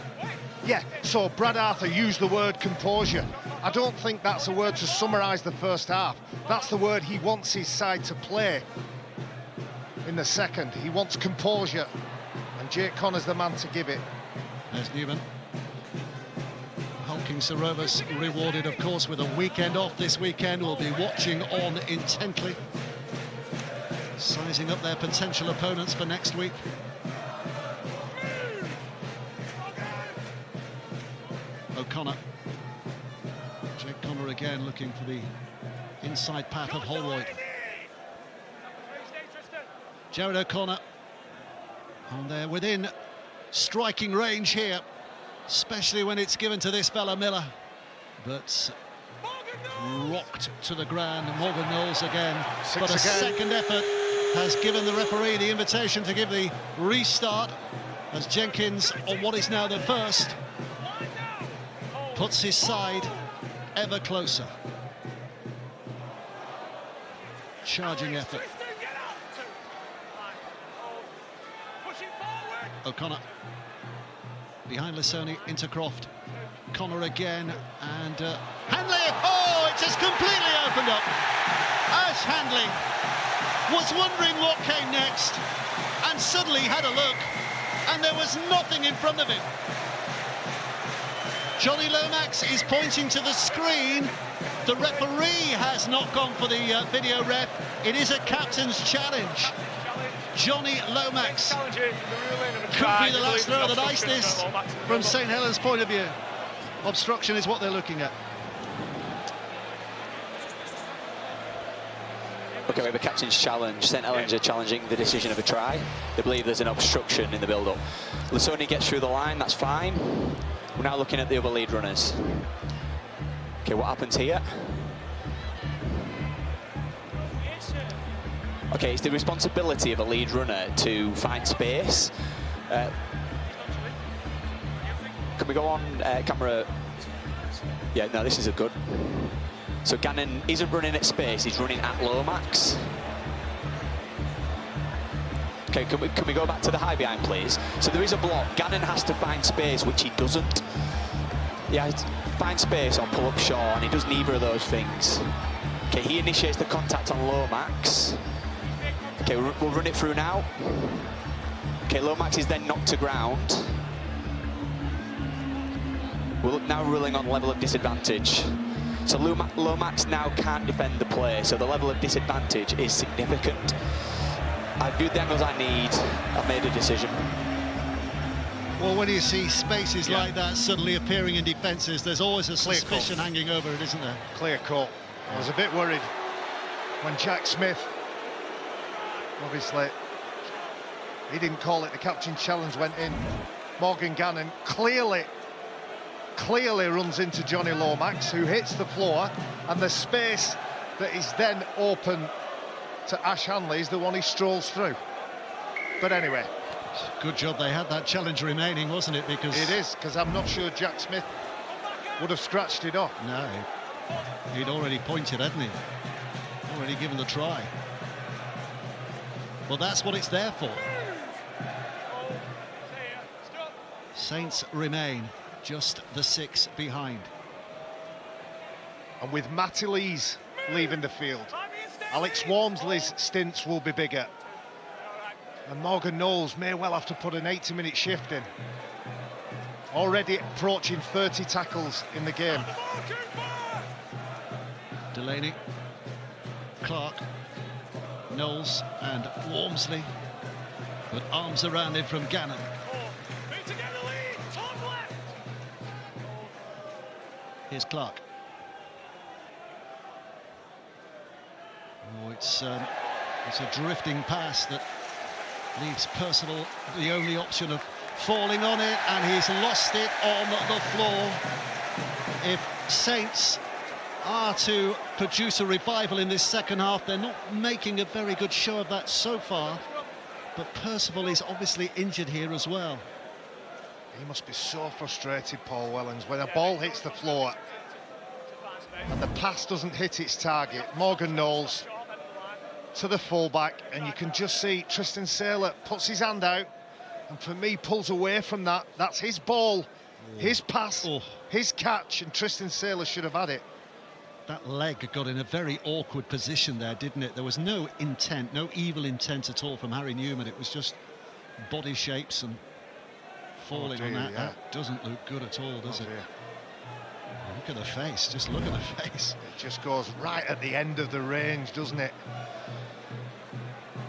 Yeah, so Brad Arthur used the word composure. I don't think that's a word to summarise the first half. That's the word he wants his side to play in the second. He wants composure, and Jake Connor's the man to give it. There's Newman. Hulking Sarovas rewarded, of course, with a weekend off this weekend. We'll be watching on intently, sizing up their potential opponents for next week. O'Connor. Jake Connor again looking for the inside path of Holroyd. Jared O'Connor on there within striking range here, especially when it's given to this fella Miller, but rocked to the ground. Morgan Knowles again, but a second effort has given the referee the invitation to give the restart, as Jenkins, on what is now the first, puts his side ever closer. Charging effort. O'Connor behind Lissoni into Croft. Connor again, and Hanley. Oh, it's just completely opened up. Ash Hanley was wondering what came next, and suddenly had a look, and there was nothing in front of him. Johnny Lomax is pointing to the screen. The referee has not gone for the video ref. It is a captain's challenge. Johnny Lomax could be the last throw of the dice this from St Helens' point of view. Obstruction is what they're looking at. Okay, we have a captain's challenge. St Helens are challenging the decision of a try. They believe there's an obstruction in the build-up. Lissoni gets through the line, that's fine. We're now looking at the other lead runners. Okay, what happens here? Okay, it's the responsibility of a lead runner to find space. Can we go on camera? Yeah, no, this is a good. So Gannon isn't running at space, he's running at Lomax. Okay, can we go back to the high behind, please? So there is a block. Gannon has to find space, which he doesn't. He has to find space or pull up short, and he does neither of those things. Okay, he initiates the contact on Lomax. Okay, we'll run it through now. Okay, Lomax is then knocked to ground. We're now ruling on level of disadvantage. So Lomax now can't defend the play, so the level of disadvantage is significant. I've viewed the angles I need. I've made a decision. Well, when you see spaces like that suddenly appearing in defences, there's always a suspicion hanging over it, isn't there? Clear cut. I was a bit worried when Jack Smith, obviously, he didn't call it, the captain's challenge went in. Morgan Gannon clearly runs into Johnny Lomax, who hits the floor, and the space that is then open to Ash Hanley is the one he strolls through. But anyway, good job they had that challenge remaining, wasn't it? Because it is, because I'm not sure Jack Smith would have scratched it off. No, he'd already pointed, hadn't he? Already given the try. Well, that's what it's there for. Saints remain just the 6 behind. And with Matty Lees leaving the field, Alex Walmsley's stints will be bigger. And Morgan Knowles may well have to put an 80-minute shift in. Already approaching 30 tackles in the game. Delaney, Clark, Knowles and Walmsley. But arms around him from Gannon. Here's Clark. Oh, it's a drifting pass that leaves Percival the only option of falling on it, and he's lost it on the floor. If Saints are to produce a revival in this second half. They're not making a very good show of that so far, but Percival is obviously injured here as well. He must be so frustrated, Paul Wellens, when a ball hits the floor and the pass doesn't hit its target. Morgan Knowles to the fullback, and you can just see Tristan Saylor puts his hand out, and for me pulls away from that. That's his ball, his pass, his catch, and Tristan Saylor should have had it. That leg got in a very awkward position there, didn't it? There was no intent, no evil intent at all from Harry Newman. It was just body shapes and falling on that. Yeah. That doesn't look good at all, does it? Dear. Look at the face, just look at the face. It just goes right at the end of the range, doesn't it?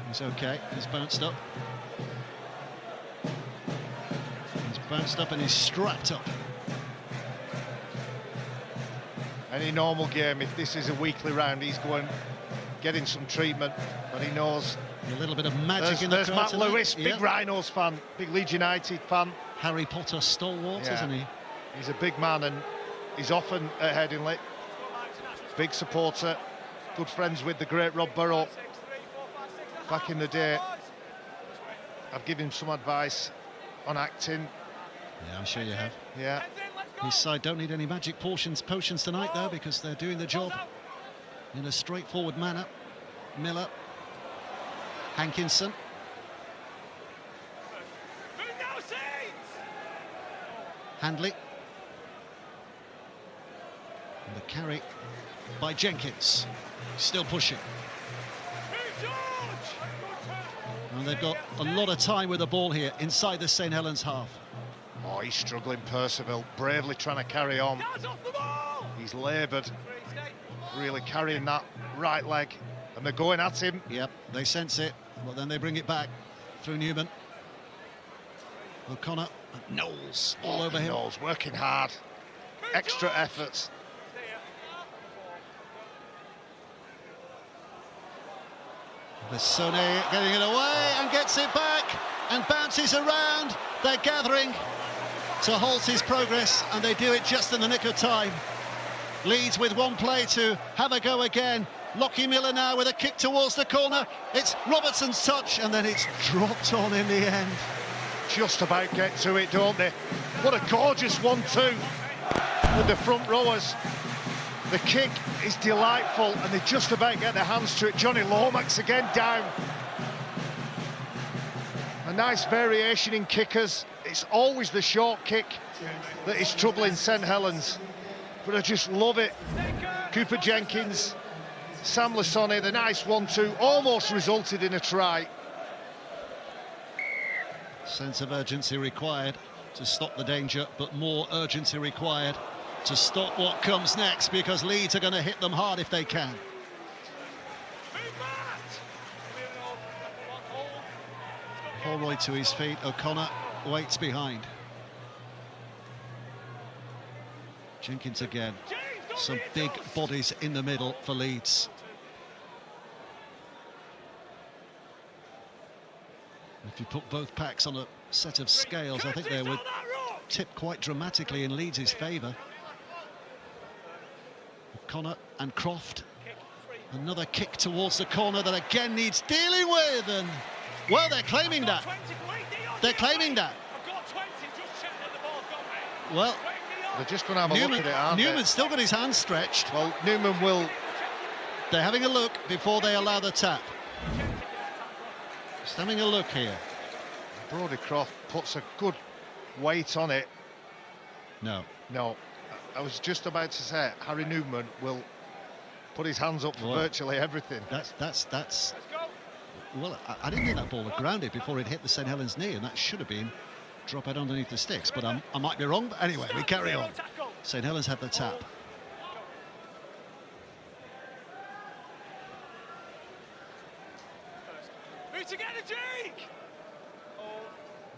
He's okay, he's bounced up. He's bounced up and he's strapped up. Any normal game, if this is a weekly round, he's going getting some treatment, but he knows A little bit of magic in the crowd. There's Matt tonight. Lewis, big Yep. Rhinos fan, big Leeds United fan. Harry Potter stalwart, Yeah. isn't he? He's a big man and he's often at Headingley. Big supporter, good friends with the great Rob Burrow. Back in the day, I've given him some advice on acting. Yeah, I'm sure you have. Yeah, His side don't need any magic potions tonight, though, because they're doing the job in a straightforward manner. Miller, Hankinson. Handley. And the carry by Jenkins. Still pushing. And they've got a lot of time with the ball here inside the St Helens half. oh, he's struggling, Percival, bravely trying to carry on. He's laboured, really carrying that right leg, and they're going at him. Yep, they sense it, but then they bring it back through Newman. O'Connor, Knowles all over him. Knowles working hard, extra efforts. Sonny getting it away and gets it back and bounces around. They're gathering to halt his progress, and they do it just in the nick of time. Leeds with one play to have a go again. Lockie Miller now with a kick towards the corner. It's Robertson's touch, and then it's dropped on in the end. Just about get to it, don't they? What a gorgeous 1-2 with the front rowers. The kick is delightful, and they just about get their hands to it. Johnny Lomax again down. A nice variation in kickers. It's always the short kick that is troubling St Helens, but I just love it. Cooper Jenkins, Sam Lasoni, the nice 1-2, almost resulted in a try. Sense of urgency required to stop the danger, but more urgency required to stop what comes next, because Leeds are going to hit them hard if they can. Holroyd to his feet, O'Connor waits behind. Jenkins again. Some big bodies in the middle for Leeds. If you put both packs on a set of scales, I think they would tip quite dramatically in Leeds' favour. O'Connor and Croft. Another kick towards the corner that again needs dealing with, and well, they're claiming that. They're claiming that. Well, they're just going to have a look at it, aren't Newman's still got his hands stretched. Well, Newman will. They're having a look before they allow the tap. Just having a look here. Brodie Croft puts a good weight on it. No. No, I was just about to say Harry Newman will put his hands up for virtually everything. That's. Well, I didn't think that ball had grounded before it hit the St Helens knee, and that should have been drop it underneath the sticks. But I might be wrong. But anyway, we carry on. St Helens have the tap.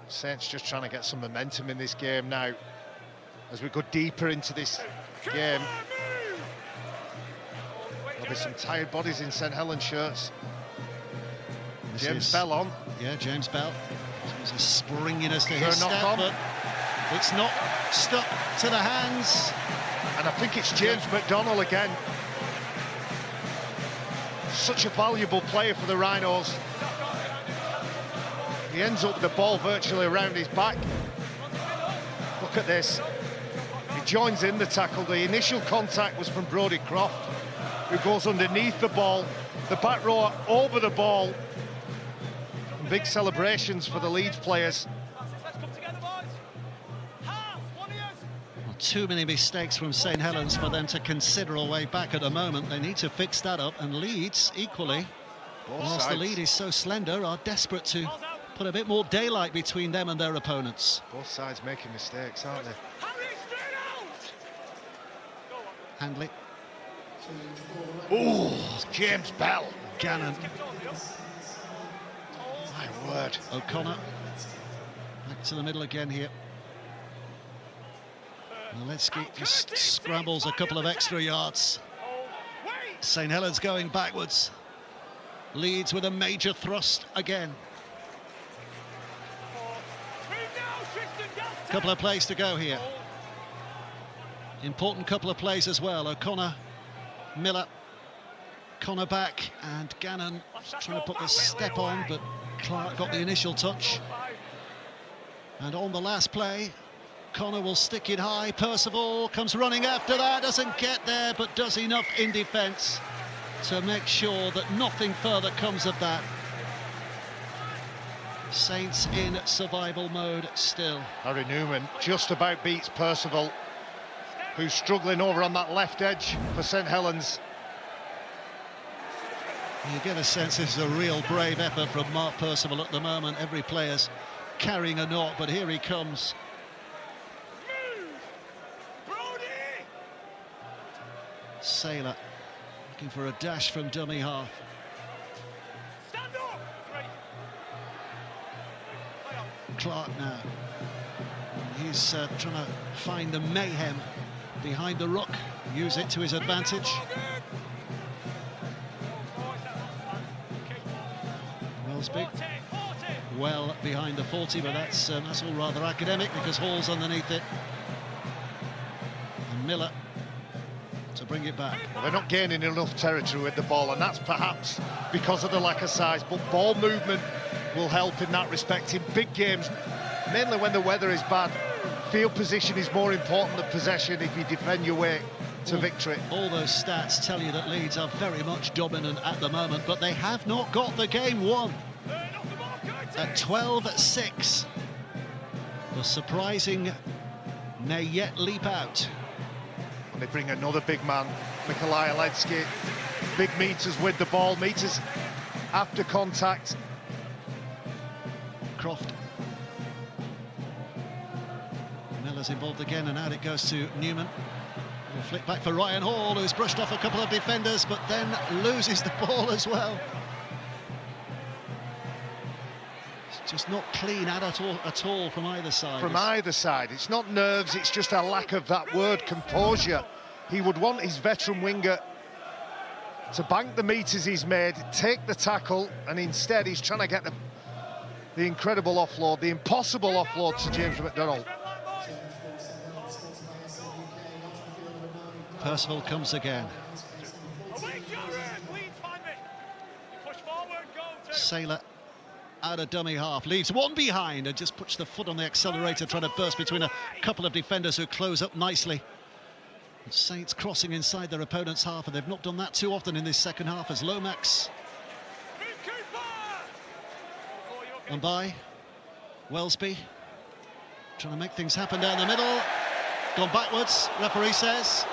Saints just trying to get some momentum in this game now as we go deeper into this game. There'll be some tired bodies in St Helens shirts. James Bell on. Yeah, James Bell. There's a springiness to Is there his a knock step, on? but It's not stuck to the hands. And I think it's James McDonnell again. Such a valuable player for the Rhinos. He ends up with the ball virtually around his back. Look at this. He joins in the tackle. The initial contact was from Brodie Croft, who goes underneath the ball. The back row over the ball. And big celebrations for the Leeds players. Well, too many mistakes from St Helens for them to consider a way back at the moment. They need to fix that up, and Leeds equally, whilst the lead is so slender, are desperate to put a bit more daylight between them and their opponents. Both sides making mistakes, aren't they? Handley. Oh, James Bell. Gannon. My word. O'Connor. Back to the middle again here. Maletsky just scrambles a couple of extra yards. St Helens going backwards. Leeds with a major thrust again. Couple of plays to go here. Important couple of plays as well. O'Connor, Miller, Connor back, and Gannon trying to put the step on, but Clark got the initial touch. And on the last play, Connor will stick it high. Percival comes running after that, doesn't get there, but does enough in defence to make sure that nothing further comes of that. Saints in survival mode still. Harry Newman just about beats Percival, who's struggling over on that left edge for St Helens. You get a sense this is a real brave effort from Mark Percival at the moment. Every player's carrying a knot, but here he comes. Saylor looking for a dash from dummy half. Clark now. He's trying to find the mayhem behind the ruck, use it to his advantage. Wellsby well behind the 40, but that's all rather academic because Hall's underneath it. And Miller to bring it back. Well, they're not gaining enough territory with the ball, and that's perhaps because of the lack of size, but ball movement will help in that respect in big games, mainly when the weather is bad. Field position is more important than possession if you defend your way to victory. All those stats tell you that Leeds are very much dominant at the moment, but they have not got the game won. At 12-6, the surprising may yet leap out. And they bring another big man, Nikolai Aletsky. Big meters with the ball, meters after contact. Croft. Miller's involved again, and out it goes to Newman. We'll flick back for Ryan Hall, who's brushed off a couple of defenders, but then loses the ball as well. It's just not clean at all from either side. From either side. It's not nerves, it's just a lack of that word, composure. He would want his veteran winger to bank the meters he's made, take the tackle, and instead he's trying to get the incredible offload, the impossible offload to James McDonnell. Percival comes again. Saylor out of dummy half, leaves one behind and just puts the foot on the accelerator, trying to burst between a couple of defenders who close up nicely. The Saints crossing inside their opponent's half, and they've not done that too often in this second half as Lomax. And by Wellsby trying to make things happen down the middle. Gone backwards, referee says.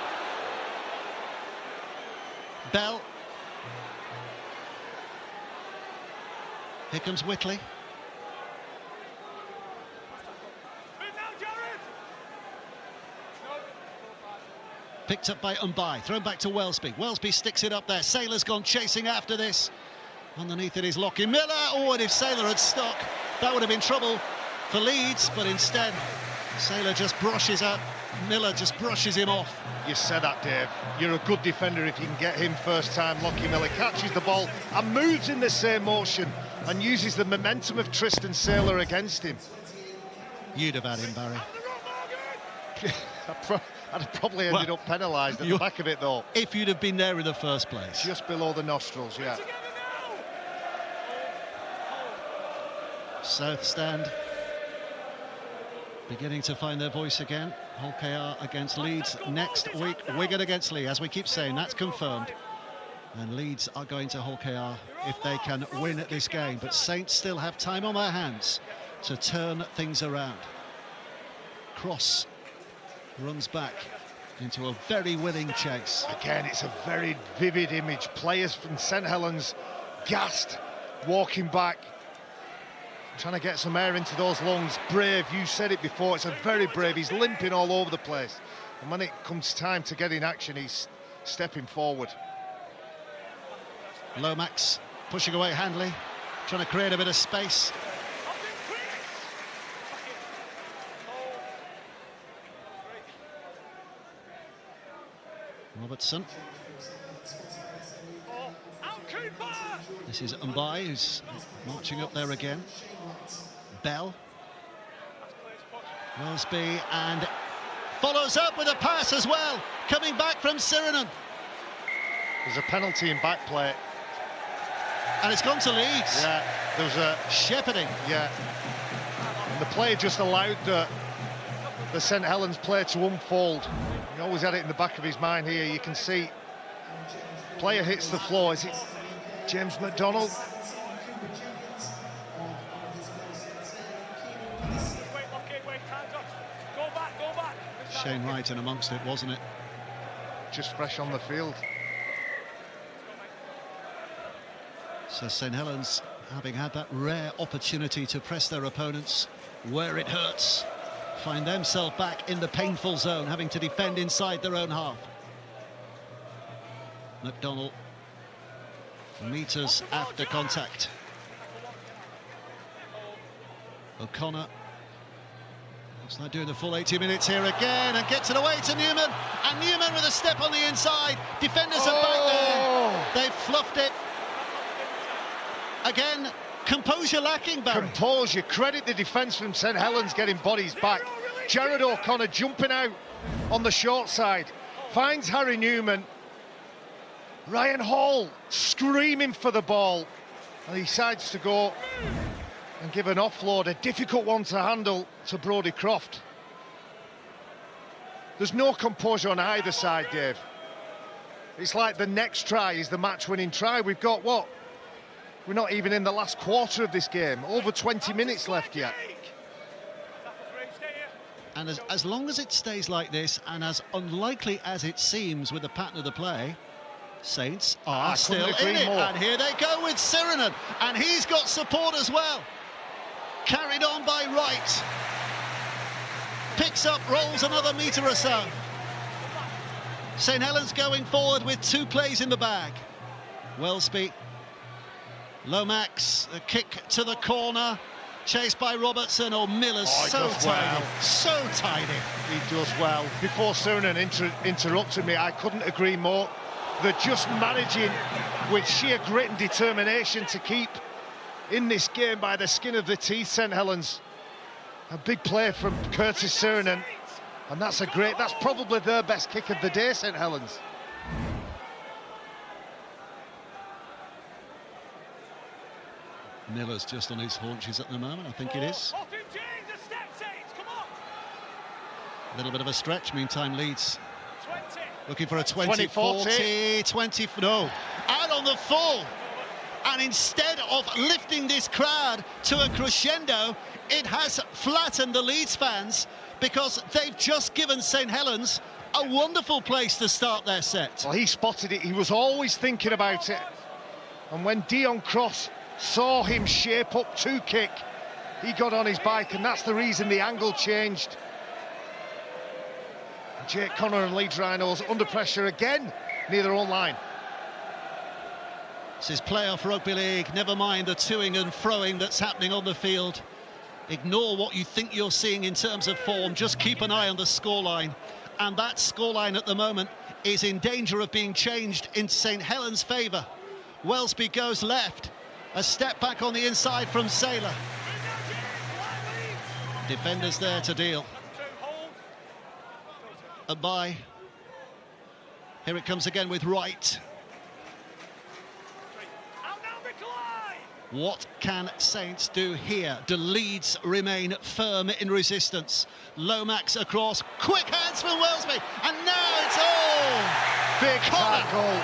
Bell. Here comes Whitley. Picked up by Mbai, thrown back to Wellsby. Wellsby sticks it up there. Saylor's gone chasing after this. Underneath it is Lockie Miller. Oh, and if Saylor had stuck, that would have been trouble for Leeds, but instead Saylor just brushes out. Miller just brushes him off. You said that, Dave. You're a good defender if you can get him first time. Lockie Miller catches the ball and moves in the same motion and uses the momentum of Tristan Saylor against him. You'd have had him, Barry. I'd have probably ended up penalised at the back of it, though. If you'd have been there in the first place. Just below the nostrils, yeah. South Stand beginning to find their voice again. Hull KR against Leeds next week. Wigan against Leeds, as we keep saying, that's confirmed. And Leeds are going to Hull KR if they can win at this game. But Saints still have time on their hands to turn things around. Cross runs back into a very willing chase. Again, it's a very vivid image. Players from St Helens gassed, walking back, trying to get some air into those lungs. Brave, you said it before, it's a very brave. He's limping all over the place. And when it comes time to get in action, he's stepping forward. Lomax pushing away Handley, trying to create a bit of space. Robertson. This is Mbai, who's marching up there again. Bell. Wellesby, and follows up with a pass as well, coming back from Sirinen. There's a penalty in back play. And it's gone to Leeds. Yeah, there was a... shepherding. Yeah. And the play just allowed the St Helens play to unfold. He always had it in the back of his mind here. You can see player hits the floor. Is it James McDonald? Shane Wright in amongst it, wasn't it? Just fresh on the field. So St Helens, having had that rare opportunity to press their opponents where it hurts, find themselves back in the painful zone, having to defend inside their own half. McDonald, meters after contact. O'Connor, looks like doing the full 80 minutes here again, and gets it away to Newman, and Newman with a step on the inside. Defenders are back there. They've fluffed it. Again, composure lacking, Barry. Composure, credit the defence from St Helens getting bodies back. Jared O'Connor jumping out on the short side, finds Harry Newman. Ryan Hall screaming for the ball, and he decides to go and give an offload, a difficult one to handle, to Brodie Croft. There's no composure on either side, Dave. It's like the next try is the match-winning try. We've got what? We're not even in the last quarter of this game. Over 20 minutes left yet. And as long as it stays like this, and as unlikely as it seems with the pattern of the play, Saints are still in it. And here they go with Sirinen, and he's got support as well. Carried on by Wright. Picks up, rolls another metre or so. St Helens going forward with 2 plays in the bag. Wellesby. Lomax, a kick to the corner, chased by Robertson. Oh, Miller's so tidy, so tidy. He does well. Before Sirinen interrupted me, I couldn't agree more. They're just managing with sheer grit and determination to keep in this game by the skin of the teeth, St Helens. A big play from Curtis Sirinen, and that's probably their best kick of the day, St Helens. Miller's just on his haunches at the moment, I think it is. A little bit of a stretch, meantime Leeds looking for a 20-40, 20, no, out on the full. And instead of lifting this crowd to a crescendo, it has flattened the Leeds fans, because they've just given St Helens a wonderful place to start their set. Well, he spotted it, he was always thinking about it. And when Dion Cross saw him shape up to kick, he got on his bike, and that's the reason the angle changed. Jake Connor and Leeds Rhinos under pressure again near their own line. This is playoff rugby league, never mind the toing and froing that's happening on the field. Ignore what you think you're seeing in terms of form, just keep an eye on the scoreline. And that scoreline at the moment is in danger of being changed in St Helens' favour. Wellesby goes left, a step back on the inside from Saylor. Defenders there to deal. by. Here it comes again with Wright. What can Saints do here? Do Leeds remain firm in resistance? Lomax across, quick hands from Wellesby, and now it's all Big tackle.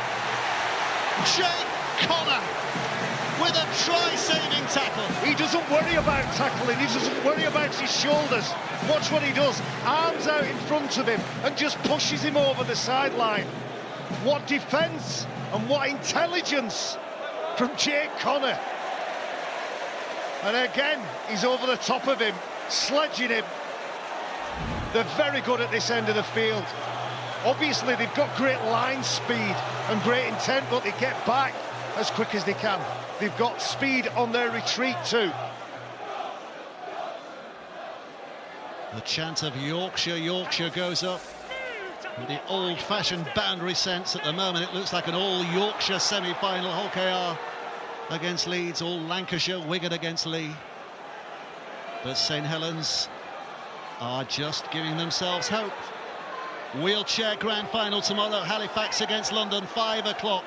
Jake Connor with a try-saving tackle. He doesn't worry about tackling, he doesn't worry about his shoulders. Watch what he does, arms out in front of him and just pushes him over the sideline. What defence and what intelligence from Jake Connor. And again, he's over the top of him, sledging him. They're very good at this end of the field. Obviously, they've got great line speed and great intent, but they get back as quick as they can. They've got speed on their retreat too. The chant of Yorkshire, Yorkshire goes up. With the old-fashioned boundary sense at the moment, it looks like an all-Yorkshire semi-final. Hull KR against Leeds, all Lancashire, Wigan against Lee. But St Helens are just giving themselves hope. Wheelchair grand final tomorrow, Halifax against London, 5 o'clock.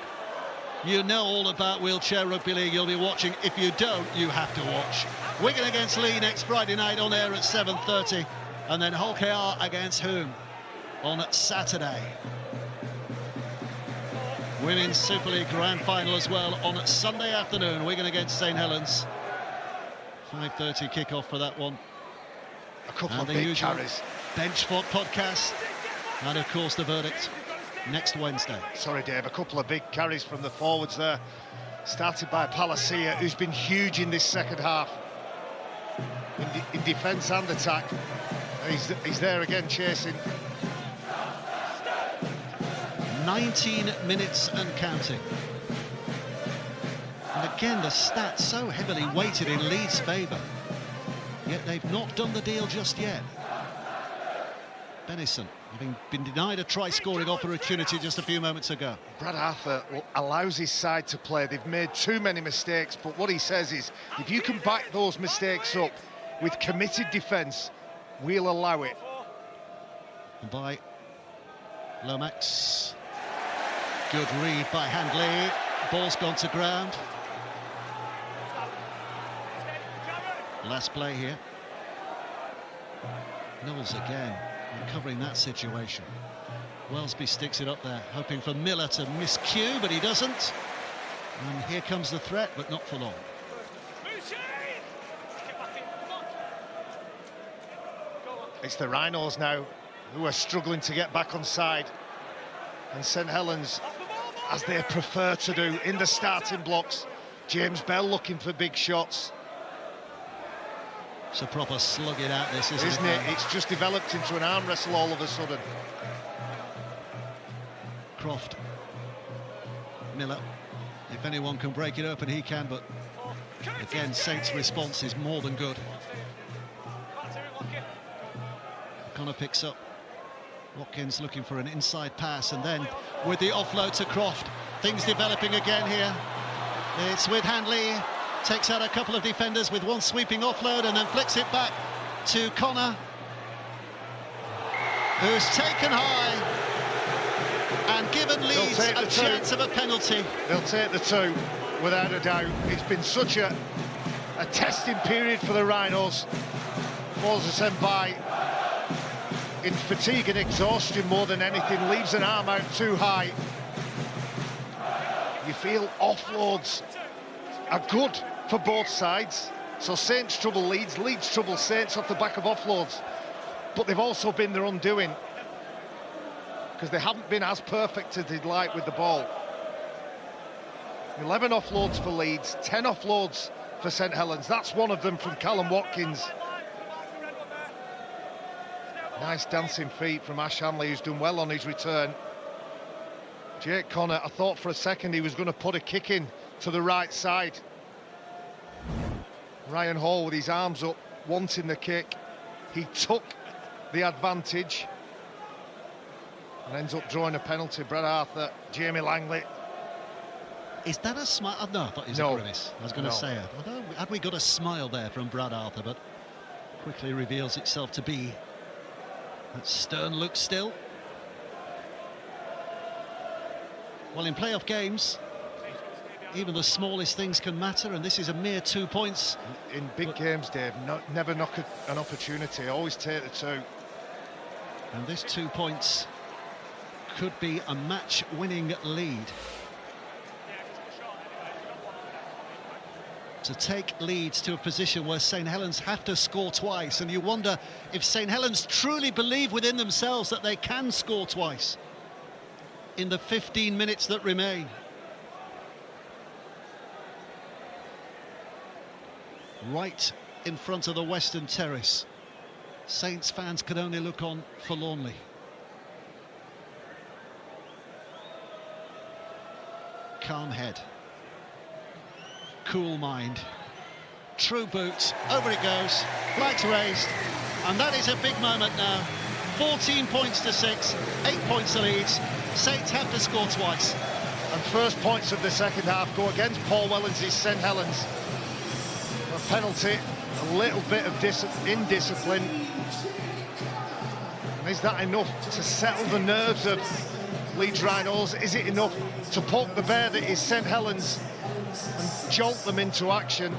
You know all about wheelchair rugby league, you'll be watching. If you don't, you have to watch. Wigan against Lee next Friday night on air at 7:30. And then Hull KR against whom? On Saturday. Women's Super League Grand Final as well on Sunday afternoon. Wigan against St Helens. 5:30 kickoff for that one. A couple of big carries. Benchford podcast. And of course the verdict next Wednesday. Sorry Dave, a couple of big carries from the forwards there. Started by Palacia, who's been huge in this second half. In defence and attack. And he's there again chasing. 19 minutes and counting. And again, the stats so heavily weighted in Leeds' favour. Yet they've not done the deal just yet. Benison, having been denied a try-scoring opportunity just a few moments ago. Brad Arthur allows his side to play. They've made too many mistakes, but what he says is, if you can back those mistakes up with committed defence, we'll allow it. And by Lomax. Good read by Handley. Ball's gone to ground. Last play here. Knowles again, recovering that situation. Wellesby sticks it up there, hoping for Miller to miscue, but he doesn't. And here comes the threat, but not for long. It's the Rhinos now who are struggling to get back on side. And St Helens, as they prefer to do in the starting blocks. James Bell looking for big shots. It's a proper slug it out, this, isn't it? It's just developed into an arm wrestle all of a sudden. Croft. Miller. If anyone can break it open, he can, but again, Saints' response is more than good. Connor picks up. Watkins looking for an inside pass, and then with the offload to Croft, things developing again here. It's with Handley, takes out a couple of defenders with one sweeping offload and then flicks it back to Connor, who's taken high and given Leeds a chance of a penalty. They'll take the two, without a doubt. It's been such a testing period for the Rhinos. Moses Mbai, in fatigue and exhaustion more than anything, leaves an arm out too high. You feel offloads are good for both sides. So Saints trouble Leeds, Leeds trouble Saints off the back of offloads. But they've also been their undoing, because they haven't been as perfect as they'd like with the ball. 11 offloads for Leeds, 10 offloads for St Helens. That's one of them from Callum Watkins. Nice dancing feet from Ash Hanley, who's done well on his return. Jake Connor, I thought for a second he was going to put a kick in to the right side. Ryan Hall with his arms up, wanting the kick. He took the advantage and ends up drawing a penalty. Brad Arthur, Jamie Langley. Is that a smile? No, I thought it was a grimace. I was going to say it. Had we got a smile there from Brad Arthur, but quickly reveals itself to be that stern look still. Well, in playoff games, even the smallest things can matter, and this is a mere 2 points. In big games, Dave, never knock an opportunity, always take the 2. And this 2 points could be a match-winning lead. To take Leeds to a position where St Helens have to score twice, and you wonder if St Helens truly believe within themselves that they can score twice in the 15 minutes that remain. Right in front of the Western Terrace, Saints fans could only look on forlornly. Calm head, cool mind, true boots, over it goes, flags raised, and that is a big moment now. 14 points to 6, 8 points to Leeds. Saints have to score twice. And first points of the second half go against Paul Wellens' St Helens. A penalty, a little bit of indiscipline. And is that enough to settle the nerves of Leeds Rhinos? Is it enough to poke the bear that is St Helens and jolt them into action?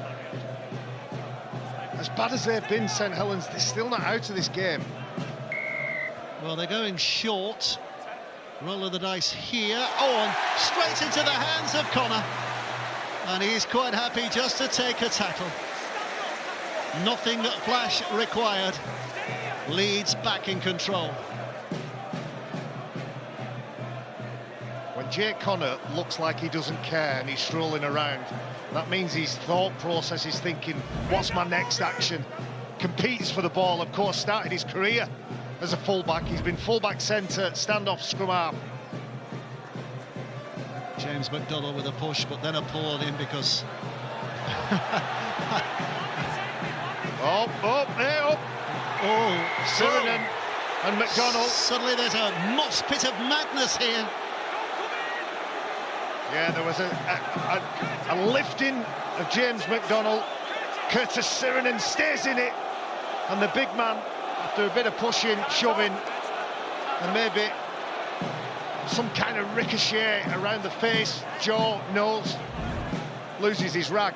As bad as they've been, St Helens, they're still not out of this game. Well, they're going short. Roll of the dice here. Oh, and straight into the hands of Connor. And he's quite happy just to take a tackle. Nothing flash required. Leeds back in control. When Jake Connor looks like he doesn't care and he's strolling around, that means his thought process is thinking, what's my next action? Competes for the ball, of course, started his career as a fullback. He's been fullback centre, standoff, scrum half. James McDonald with a push, but then a pull on him because... Up. Oh, Sirinen and McDonald. Suddenly there's a mosh pit of madness here. Yeah, there was a lifting of James McDonald. Curtis Sirinen stays in it. And the big man, after a bit of pushing, shoving, and maybe some kind of ricochet around the face, jaw, nose, loses his rag.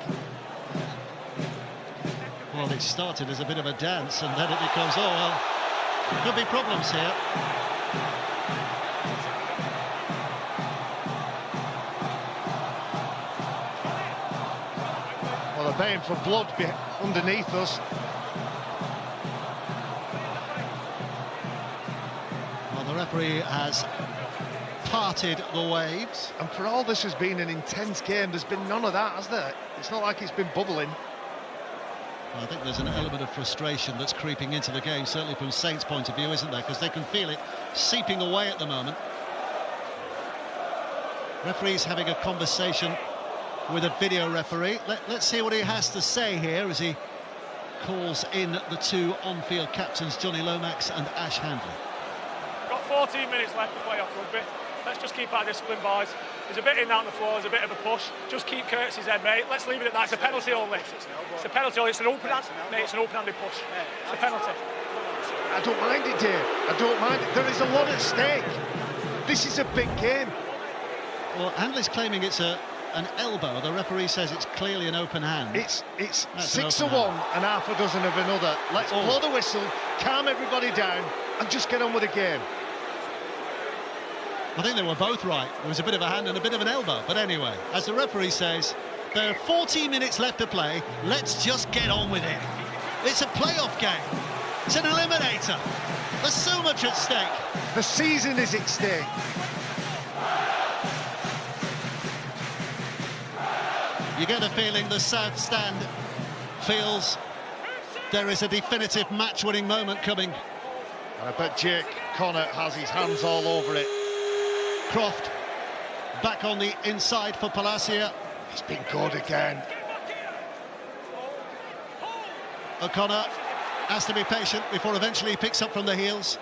Well, it started as a bit of a dance, and then it becomes, oh, well, could be problems here. Well, they're baying for blood underneath us. Well, the referee has parted the waves. And for all this has been an intense game, there's been none of that, has there? It's not like it's been bubbling. I think there's an element of frustration that's creeping into the game, certainly from Saints' point of view, isn't there? Because they can feel it seeping away at the moment. Referee's having a conversation with a video referee. Let's see what he has to say here as he calls in the two on-field captains, Johnny Lomax and Ash Handley. Got 14 minutes left to play off rugby. Let's just keep our discipline, boys. There's a bit in out on the floor, there's a bit of a push. Just keep Curtis's head, mate. Let's leave it at that. It's a penalty only. It's a penalty only. It's an open hand, mate. It's an open-handed push. It's a penalty. I don't mind it, Dave. I don't mind it. There is a lot at stake. This is a big game. Well, Handley's claiming it's an elbow. The referee says it's clearly an open hand. It's 6 of one and half a dozen of another. Let's blow the whistle, calm everybody down, and just get on with the game. I think they were both right. There was a bit of a hand and a bit of an elbow. But anyway, as the referee says, there are 14 minutes left to play. Let's just get on with it. It's a playoff game. It's an eliminator. There's so much at stake. The season is at stake. You get a feeling the South Stand feels there is a definitive match-winning moment coming. And I bet Jake Connor has his hands all over it. Croft back on the inside for Palacia. He's been good again. O'Connor has to be patient before eventually he picks up from the heels.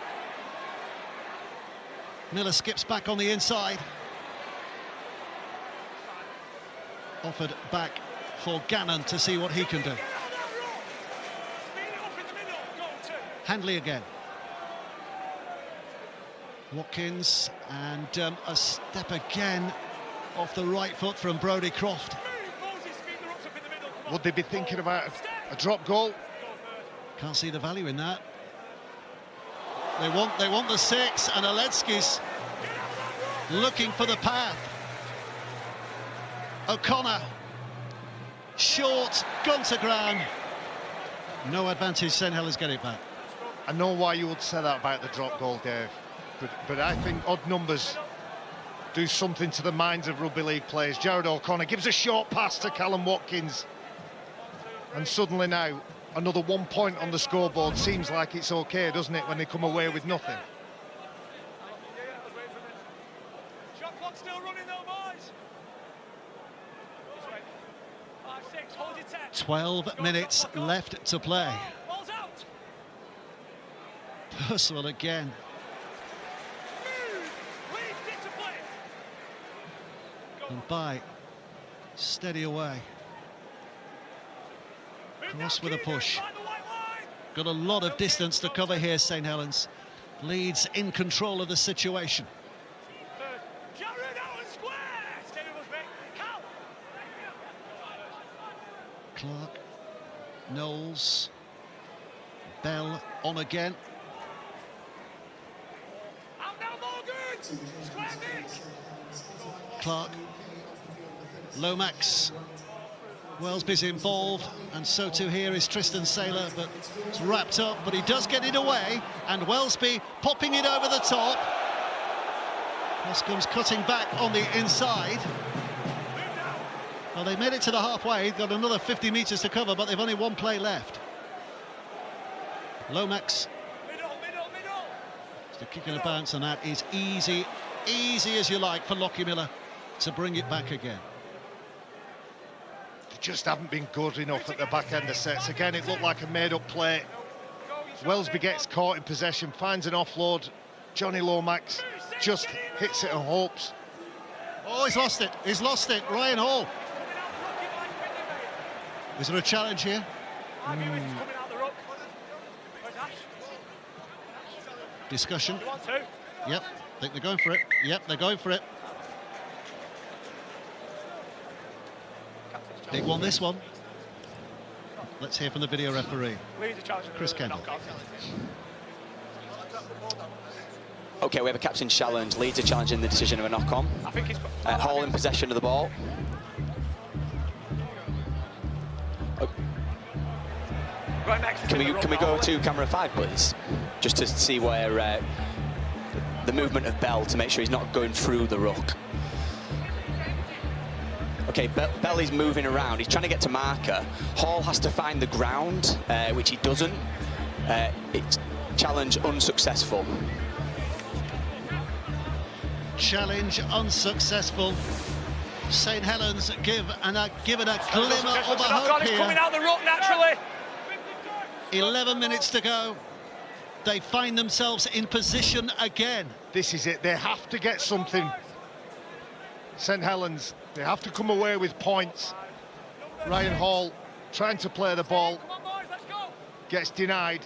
Miller skips back on the inside. Offered back for Gannon to see what he can do. Handley again. Watkins, and a step again Off the right foot from Brodie Croft. Would they be thinking about a drop goal? Can't see the value in that. They want the 6, and Aletsky's looking for the path. O'Connor, short, gone to ground. No advantage, St Helens get it back. I know why you would say that about the drop goal, Dave, but I think odd numbers do something to the minds of rugby league players. Jared O'Connor gives a short pass to Callum Watkins, and suddenly now another 1 point on the scoreboard. Seems like it's okay, doesn't it, when they come away with nothing? Shot clock still running though, boys. 5, 6, hold your 10. 12 minutes left to play. Ball's out. Purcell again. Leeds into play. And by steady away. Cross with a push. Got a lot of distance to cover here, St Helens. Leeds in control of the situation. Clark, Knowles, Bell on again. Clark, Lomax. Wellesby's involved, and so too here is Tristan Saylor, but it's wrapped up, but he does get it away, and Wellesby popping it over the top. Hoscombe's cutting back on the inside. Well, they made it to the halfway, got another 50 metres to cover, but they've only one play left. Lomax. Just a kick and a bounce, and that is easy as you like for Lockie Miller to bring it back again. Just haven't been good enough at the back end of sets. Again, it looked like a made-up play. Wellesby gets caught in possession, finds an offload. Johnny Lomax just hits it and hopes. Oh, he's lost it. He's lost it. Ryan Hall. Is there a challenge here? Discussion. Yep, I think they're going for it. Yep, they're going for it. Big one, this one. Let's hear from the video referee, Chris Kendall. OK, we have a captain challenge. Leeds are challenging the decision of a knock-on. Hall in possession of the ball. Can we go to camera 5, please? Just to see where the movement of Bell, to make sure he's not going through the ruck. OK, Bell is moving around. He's trying to get to marker. Hall has to find the ground, which he doesn't. It's challenge unsuccessful. Challenge unsuccessful. St Helens given a glimmer of a hope here. Coming out the ruck naturally. 11 minutes to go. They find themselves in position again. This is it. They have to get something. St Helens, they have to come away with points. Ryan Hall trying to play the ball, gets denied.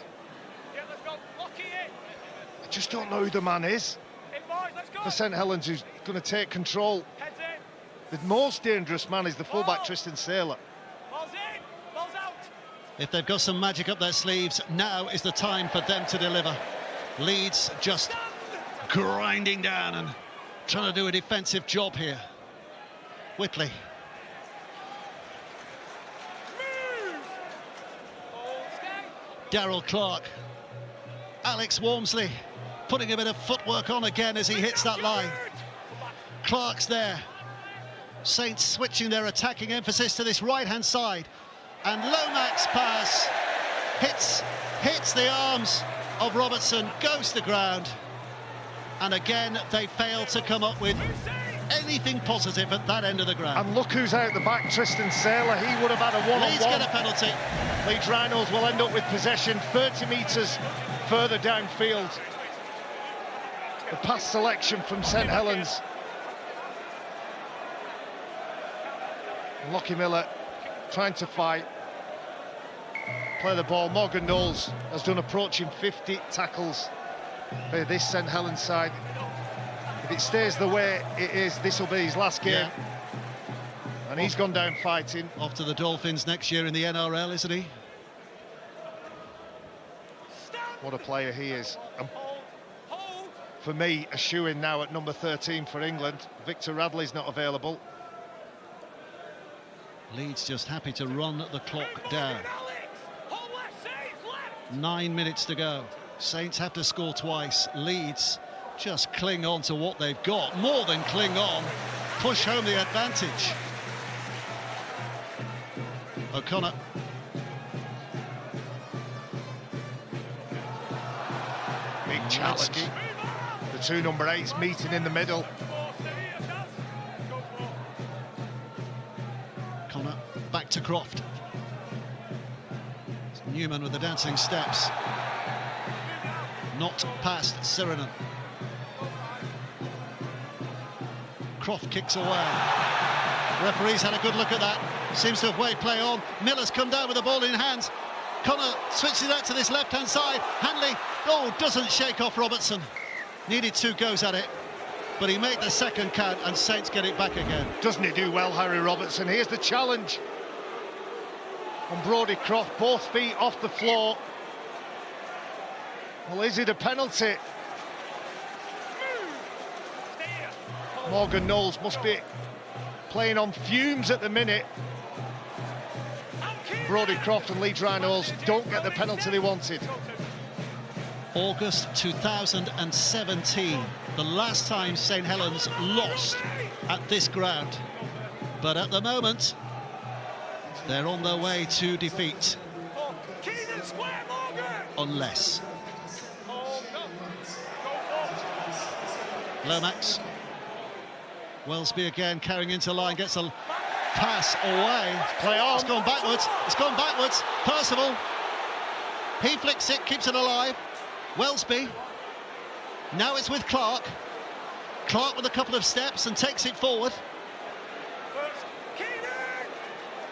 I just don't know who the man is for St Helens who's going to take control. The most dangerous man is the fullback Tristan Saylor. If they've got some magic up their sleeves, now is the time for them to deliver. Leeds just grinding down and trying to do a defensive job here. Whitley. Darryl Clark. Alex Walmsley putting a bit of footwork on again as he hits that line. Clark's there. Saints switching their attacking emphasis to this right-hand side. And Lomax pass hits the arms of Robertson, goes to ground. And again, they fail to come up with anything positive at that end of the ground. And look who's out the back, Tristan Saylor. He would have had a one-on-one. Leeds get a penalty. Leeds Rhinos will end up with possession 30 metres further downfield. The pass selection from St Helens. Lockie Miller trying to fight. Play the ball. Morgan Knowles has done approaching 50 tackles for this St Helens side If it stays the way it is, this will be his last game. Yeah. And he's gone down fighting. Off to the Dolphins next year in the NRL, isn't he? What a player he is. And for me, a shoe-in now at number 13 for England. Victor Radley's not available. Leeds just happy to run the clock down. 9 minutes to go. Saints have to score twice. Leeds just cling on to what they've got. More than cling on. Push home the advantage. O'Connor. Big challenge. The two number 8s meeting in the middle. Connor back to Croft. Newman with the dancing steps. Not past Sirenen. Croft kicks away. Referee's had a good look at that. Seems to have way play on. Miller's come down with the ball in hands. Connor switches that to this left-hand side. Hanley, doesn't shake off Robertson. Needed 2 goes at it, but he made the second count, and Saints get it back again. Doesn't he do well, Harry Robertson? Here's the challenge on Brodie Croft, both feet off the floor. Well, is it a penalty? Morgan Knowles must be playing on fumes at the minute. Brodie Croft and Leeds Rhinos don't get the penalty they wanted. August 2017, the last time St Helens lost at this ground. But at the moment, they're on their way to defeat. Unless. Lomax. Wellesby again carrying into line, gets a pass away. Play on. It's gone backwards. It's gone backwards. Percival. He flicks it, keeps it alive. Wellesby. Now it's with Clark. Clark with a couple of steps and takes it forward.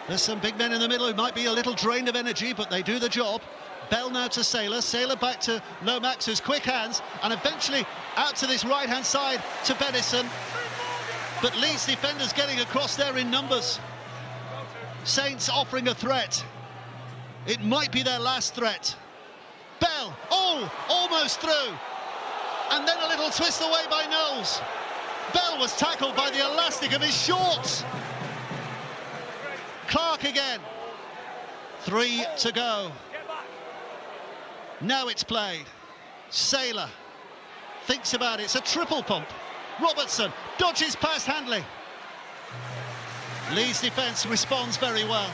There's some big men in the middle who might be a little drained of energy, but they do the job. Bell now to Saylor. Saylor back to Lomax, who's quick hands, and eventually out to this right-hand side to Benison. But Leeds defenders getting across there in numbers. Saints offering a threat. It might be their last threat. Bell, almost through. And then a little twist away by Knowles. Bell was tackled by the elastic of his shorts. Clark again. 3 to go. Now it's played. Saylor thinks about it. It's a triple pump. Robertson dodges past Handley. Leeds defence responds very well.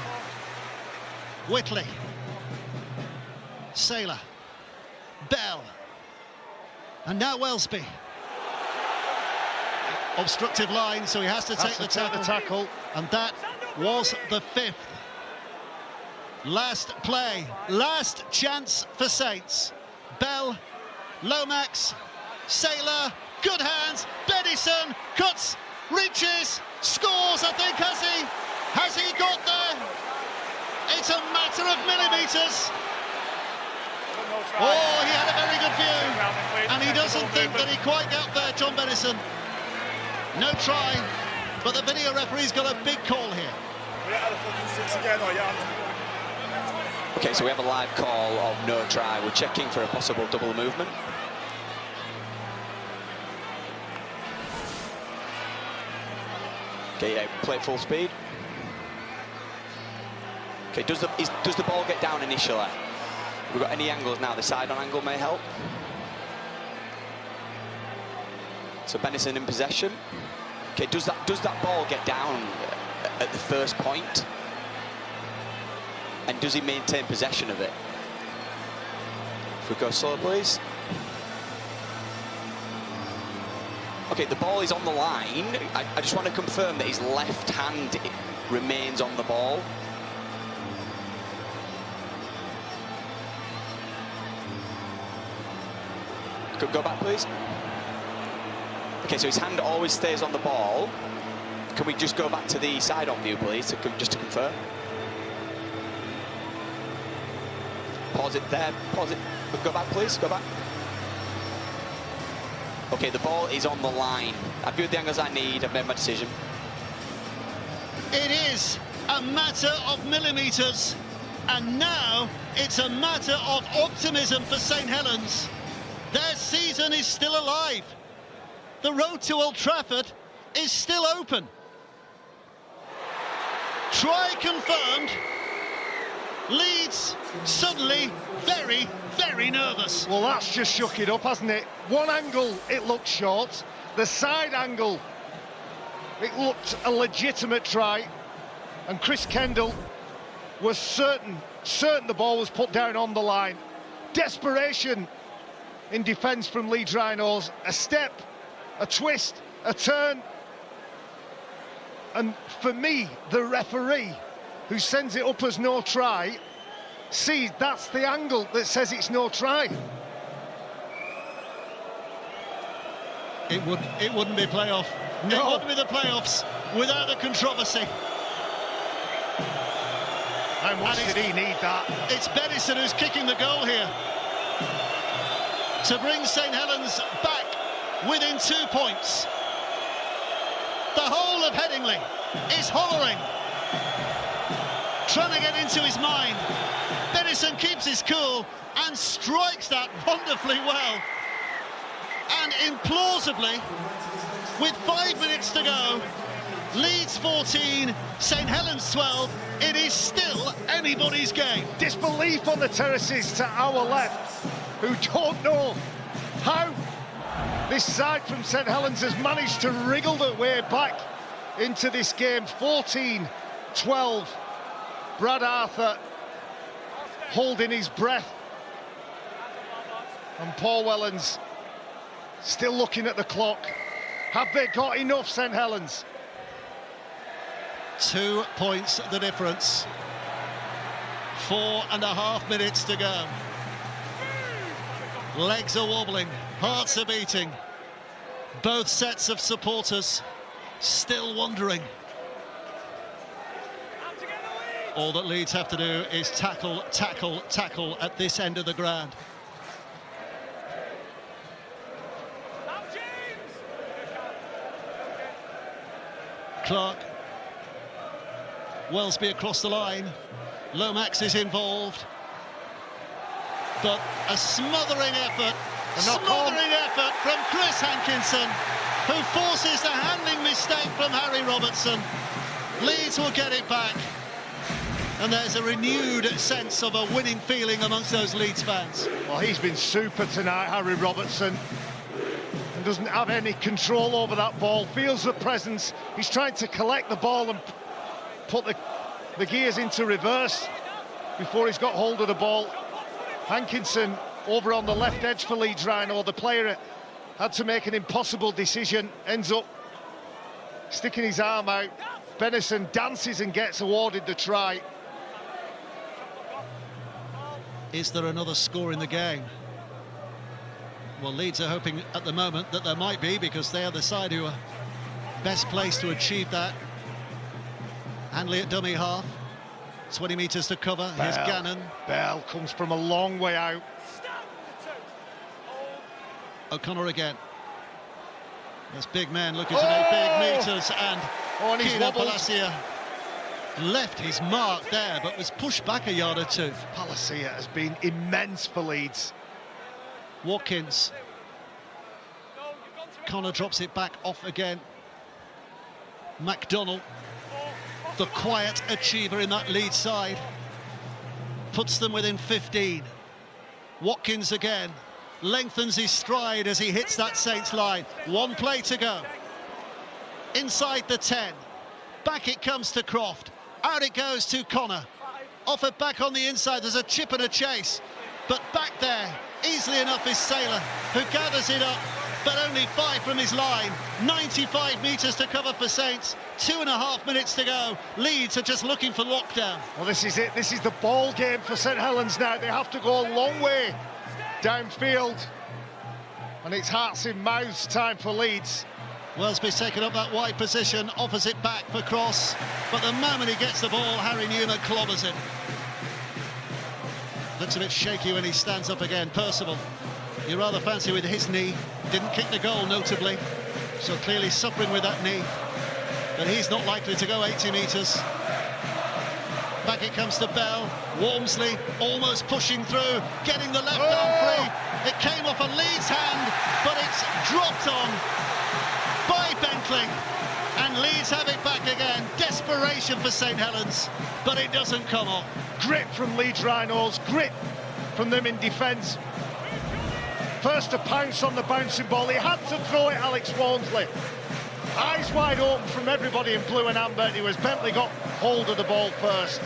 Whitley. Saylor. Bell. And now Wellesby. Obstructive line, so he has to take the tackle. And that was the 5th. Last play, last chance for Saints. Bell, Lomax, Saylor, good hands, Benison, cuts, reaches, scores, I think, has he got there? It's a matter of millimetres. Oh, he had a very good view, and he doesn't think that he quite got there, John Benison. No try, but the video referee's got a big call here. Okay, so we have a live call of no try. We're checking for a possible double movement. Okay, yeah, play at full speed. Okay, does the ball get down initially? We've got any angles now? The side-on angle may help. So Benison in possession. Okay, does that ball get down at the first point? And does he maintain possession of it? If we go slow, please. Okay, the ball is on the line. I just want to confirm that his left hand remains on the ball. Could go back, please. Okay, so his hand always stays on the ball. Can we just go back to the side-on view, please, just to confirm? Pause it there, pause it. Go back, please, go back. Okay, the ball is on the line. I've viewed the angles I need, I've made my decision. It is a matter of millimetres, and now it's a matter of optimism for St Helens. Their season is still alive. The road to Old Trafford is still open. Try confirmed. Leeds suddenly very, very nervous. Well, that's just shook it up, hasn't it? One angle, it looked short. The side angle, it looked a legitimate try. And Chris Kendall was certain the ball was put down on the line. Desperation in defence from Leeds Rhinos. A step, a twist, a turn. And for me, the referee, who sends it up as no try, sees that's the angle that says it's no try. It wouldn't be playoff. No. It wouldn't be the playoffs without the controversy. How much did he need that? It's Benison who's kicking the goal here to bring St Helens back within 2 points. The whole of Headingley is hollering, trying to get into his mind. Benison keeps his cool and strikes that wonderfully well. And implausibly, with 5 minutes to go, Leeds 14, St Helens 12, it is still anybody's game. Disbelief on the terraces to our left, who don't know how this side from St Helens has managed to wriggle their way back into this game. 14-12. Brad Arthur holding his breath. And Paul Wellens still looking at the clock. Have they got enough, St Helens? 2 points the difference. 4.5 minutes to go. Legs are wobbling, hearts are beating. Both sets of supporters still wondering. All that Leeds have to do is tackle, tackle, tackle at this end of the ground. Clark. Wellesby across the line. Lomax is involved. But a smothering effort from Chris Hankinson, who forces the handling mistake from Harry Robertson. Leeds will get it back. And there's a renewed sense of a winning feeling amongst those Leeds fans. Well, he's been super tonight, Harry Robertson. And doesn't have any control over that ball, feels the presence. He's trying to collect the ball and put the gears into reverse before he's got hold of the ball. Hankinson over on the left edge for Leeds Rhino. The player had to make an impossible decision, ends up sticking his arm out. Benison dances and gets awarded the try. Is there another score in the game? Well, Leeds are hoping at the moment that there might be, because they are the side who are best placed to achieve that. Hanley at dummy half, 20 metres to cover. Here's Gannon. Bell comes from a long way out. O'Connor again. This big man looking to make big metres, and he's Keenan wobbled. Palacia left his mark there, but was pushed back a yard or two. Palacia has been immense for Leeds. Watkins. Connor drops it back off again. McDonnell, the quiet achiever in that Leeds side, puts them within 15. Watkins again lengthens his stride as he hits that Saints line. One play to go. Inside the 10. Back it comes to Croft. Out it goes to Connor. Offered back on the inside. There's a chip and a chase. But back there, easily enough, is Saylor, who gathers it up, but only 5 from his line. 95 metres to cover for Saints. 2.5 minutes to go. Leeds are just looking for lockdown. Well, this is it. This is the ball game for St Helens now. They have to go a long way downfield. And it's hearts in mouths time for Leeds. Wellesby's taken up that wide position, offers it back for Cross. But the moment he gets the ball, Harry Newman clobbers it. Looks a bit shaky when he stands up again. Percival, you rather fancy with his knee. didn't kick the goal, notably, so clearly suffering with that knee. But he's not likely to go 80 metres. Back it comes to Bell. Walmsley almost pushing through, getting the left arm free. It came off a Leeds hand, but it's dropped on by Bentley. And Leeds have it back again. Desperation for St Helens, but it doesn't come off. Grit from Leeds Rhinos, grit from them in defence. First to pounce on the bouncing ball. He had to throw it, Alex Walmsley. Eyes wide open from everybody in blue and amber. It was Bentley got hold of the ball first.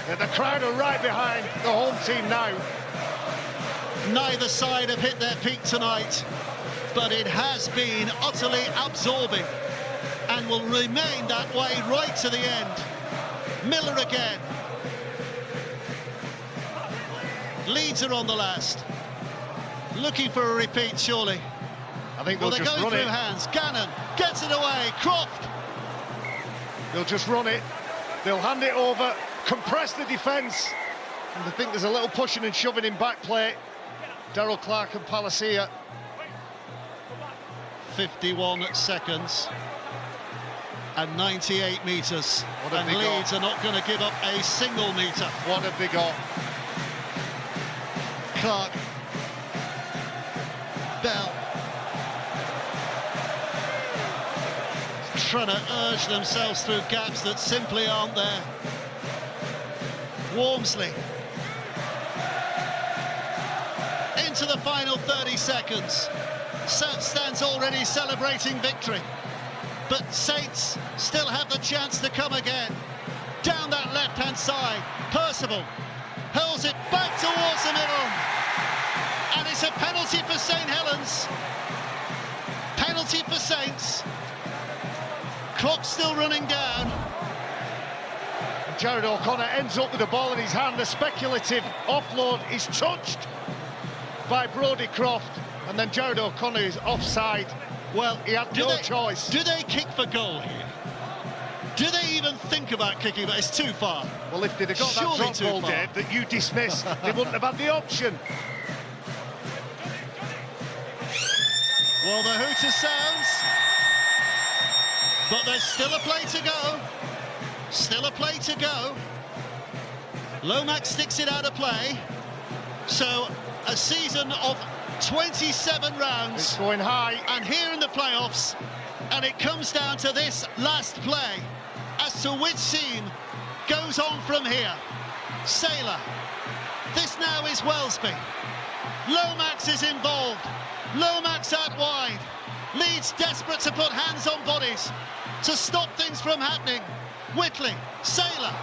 And the crowd are right behind the home team now. Neither side have hit their peak tonight, but it has been utterly absorbing and will remain that way right to the end. Miller again. Leeds are on the last. Looking for a repeat, surely. I think they're just going run through it. hands. Gannon gets it away. Croft. They'll just run it. They'll hand it over, compress the defence. And I think there's a little pushing and shoving in back play. Darryl Clark and Palacia. 51 seconds and 98 metres. And Leeds are not going to give up a single metre. What have they got? Clark. Bell. Trying to urge themselves through gaps that simply aren't there. Walmsley. Into the final 30 seconds. South stands already celebrating victory. But Saints still have the chance to come again. Down that left-hand side, Percival hurls it back towards the middle. And it's a penalty for St Helens. Penalty for Saints. Clock's still running down. Jared O'Connor ends up with the ball in his hand. The speculative offload is touched by Brodie Croft, and then Jared O'Connor is offside. Well, he had no choice. Do they kick for goal here? Do they even think about kicking, but it's too far? Well, if they'd have got Surely that drop too ball, far. Dave, that you dismissed, they wouldn't have had the option. Well, the hooter sounds, but there's still a play to go. Still a play to go. Lomax sticks it out of play. So a season of 27 rounds. It's going high. And here in the playoffs, and it comes down to this last play as to which team goes on from here. Saylor. This now is Wellesby. Lomax is involved. Lomax out wide. Leeds desperate to put hands on bodies to stop things from happening. Whitley, Saylor.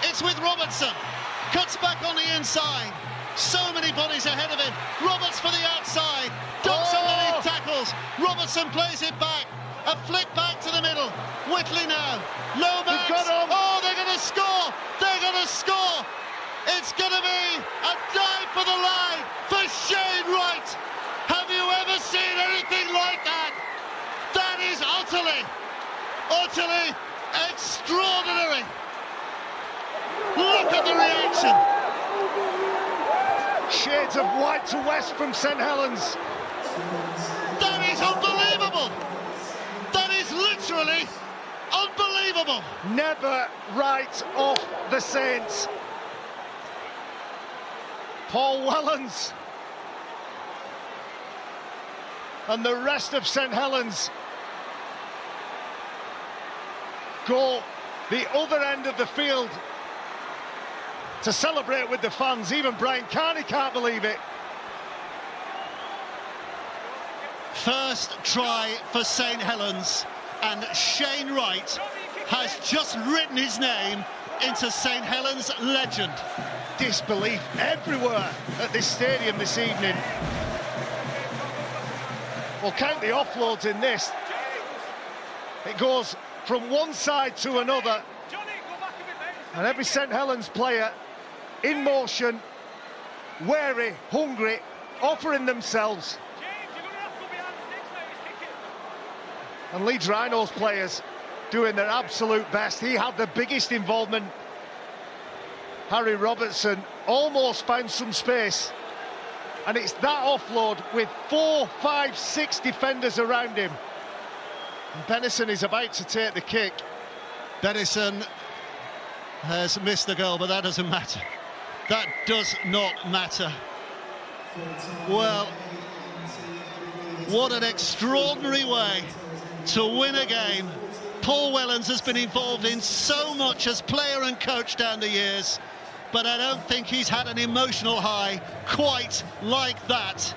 It's with Robertson. Cuts back on the inside. So many bodies ahead of him. Roberts for the outside. Ducks underneath tackles. Robertson plays it back. A flick back to the middle. Whitley now. Lomax. Oh, they're going to score. They're going to score. It's going to be a dive for the line for Shane Wright. Have you ever seen anything like that? That is utterly extraordinary. Look at the reaction. Shades of white to west from St Helens. That is unbelievable. That is literally unbelievable. Never right off the Saints. Paul Wellens and the rest of St Helens go the other end of the field to celebrate with the fans. Even Brian Carney can't believe it. First try for St Helens, and Shane Wright has just written his name into St Helens legend. Disbelief everywhere at this stadium this evening. Well, count the offloads in this. It goes from one side to another, and every St Helens player in motion, wary, hungry, offering themselves. And Leeds Rhinos players doing their absolute best. He had the biggest involvement. Harry Robertson almost found some space And it's that offload with 4, 5, 6 defenders around him. And Benison is about to take the kick. Benison has missed the goal, but that doesn't matter. That does not matter. Well, what an extraordinary way to win a game. Paul Wellens has been involved in so much as player and coach down the years, but I don't think he's had an emotional high quite like that.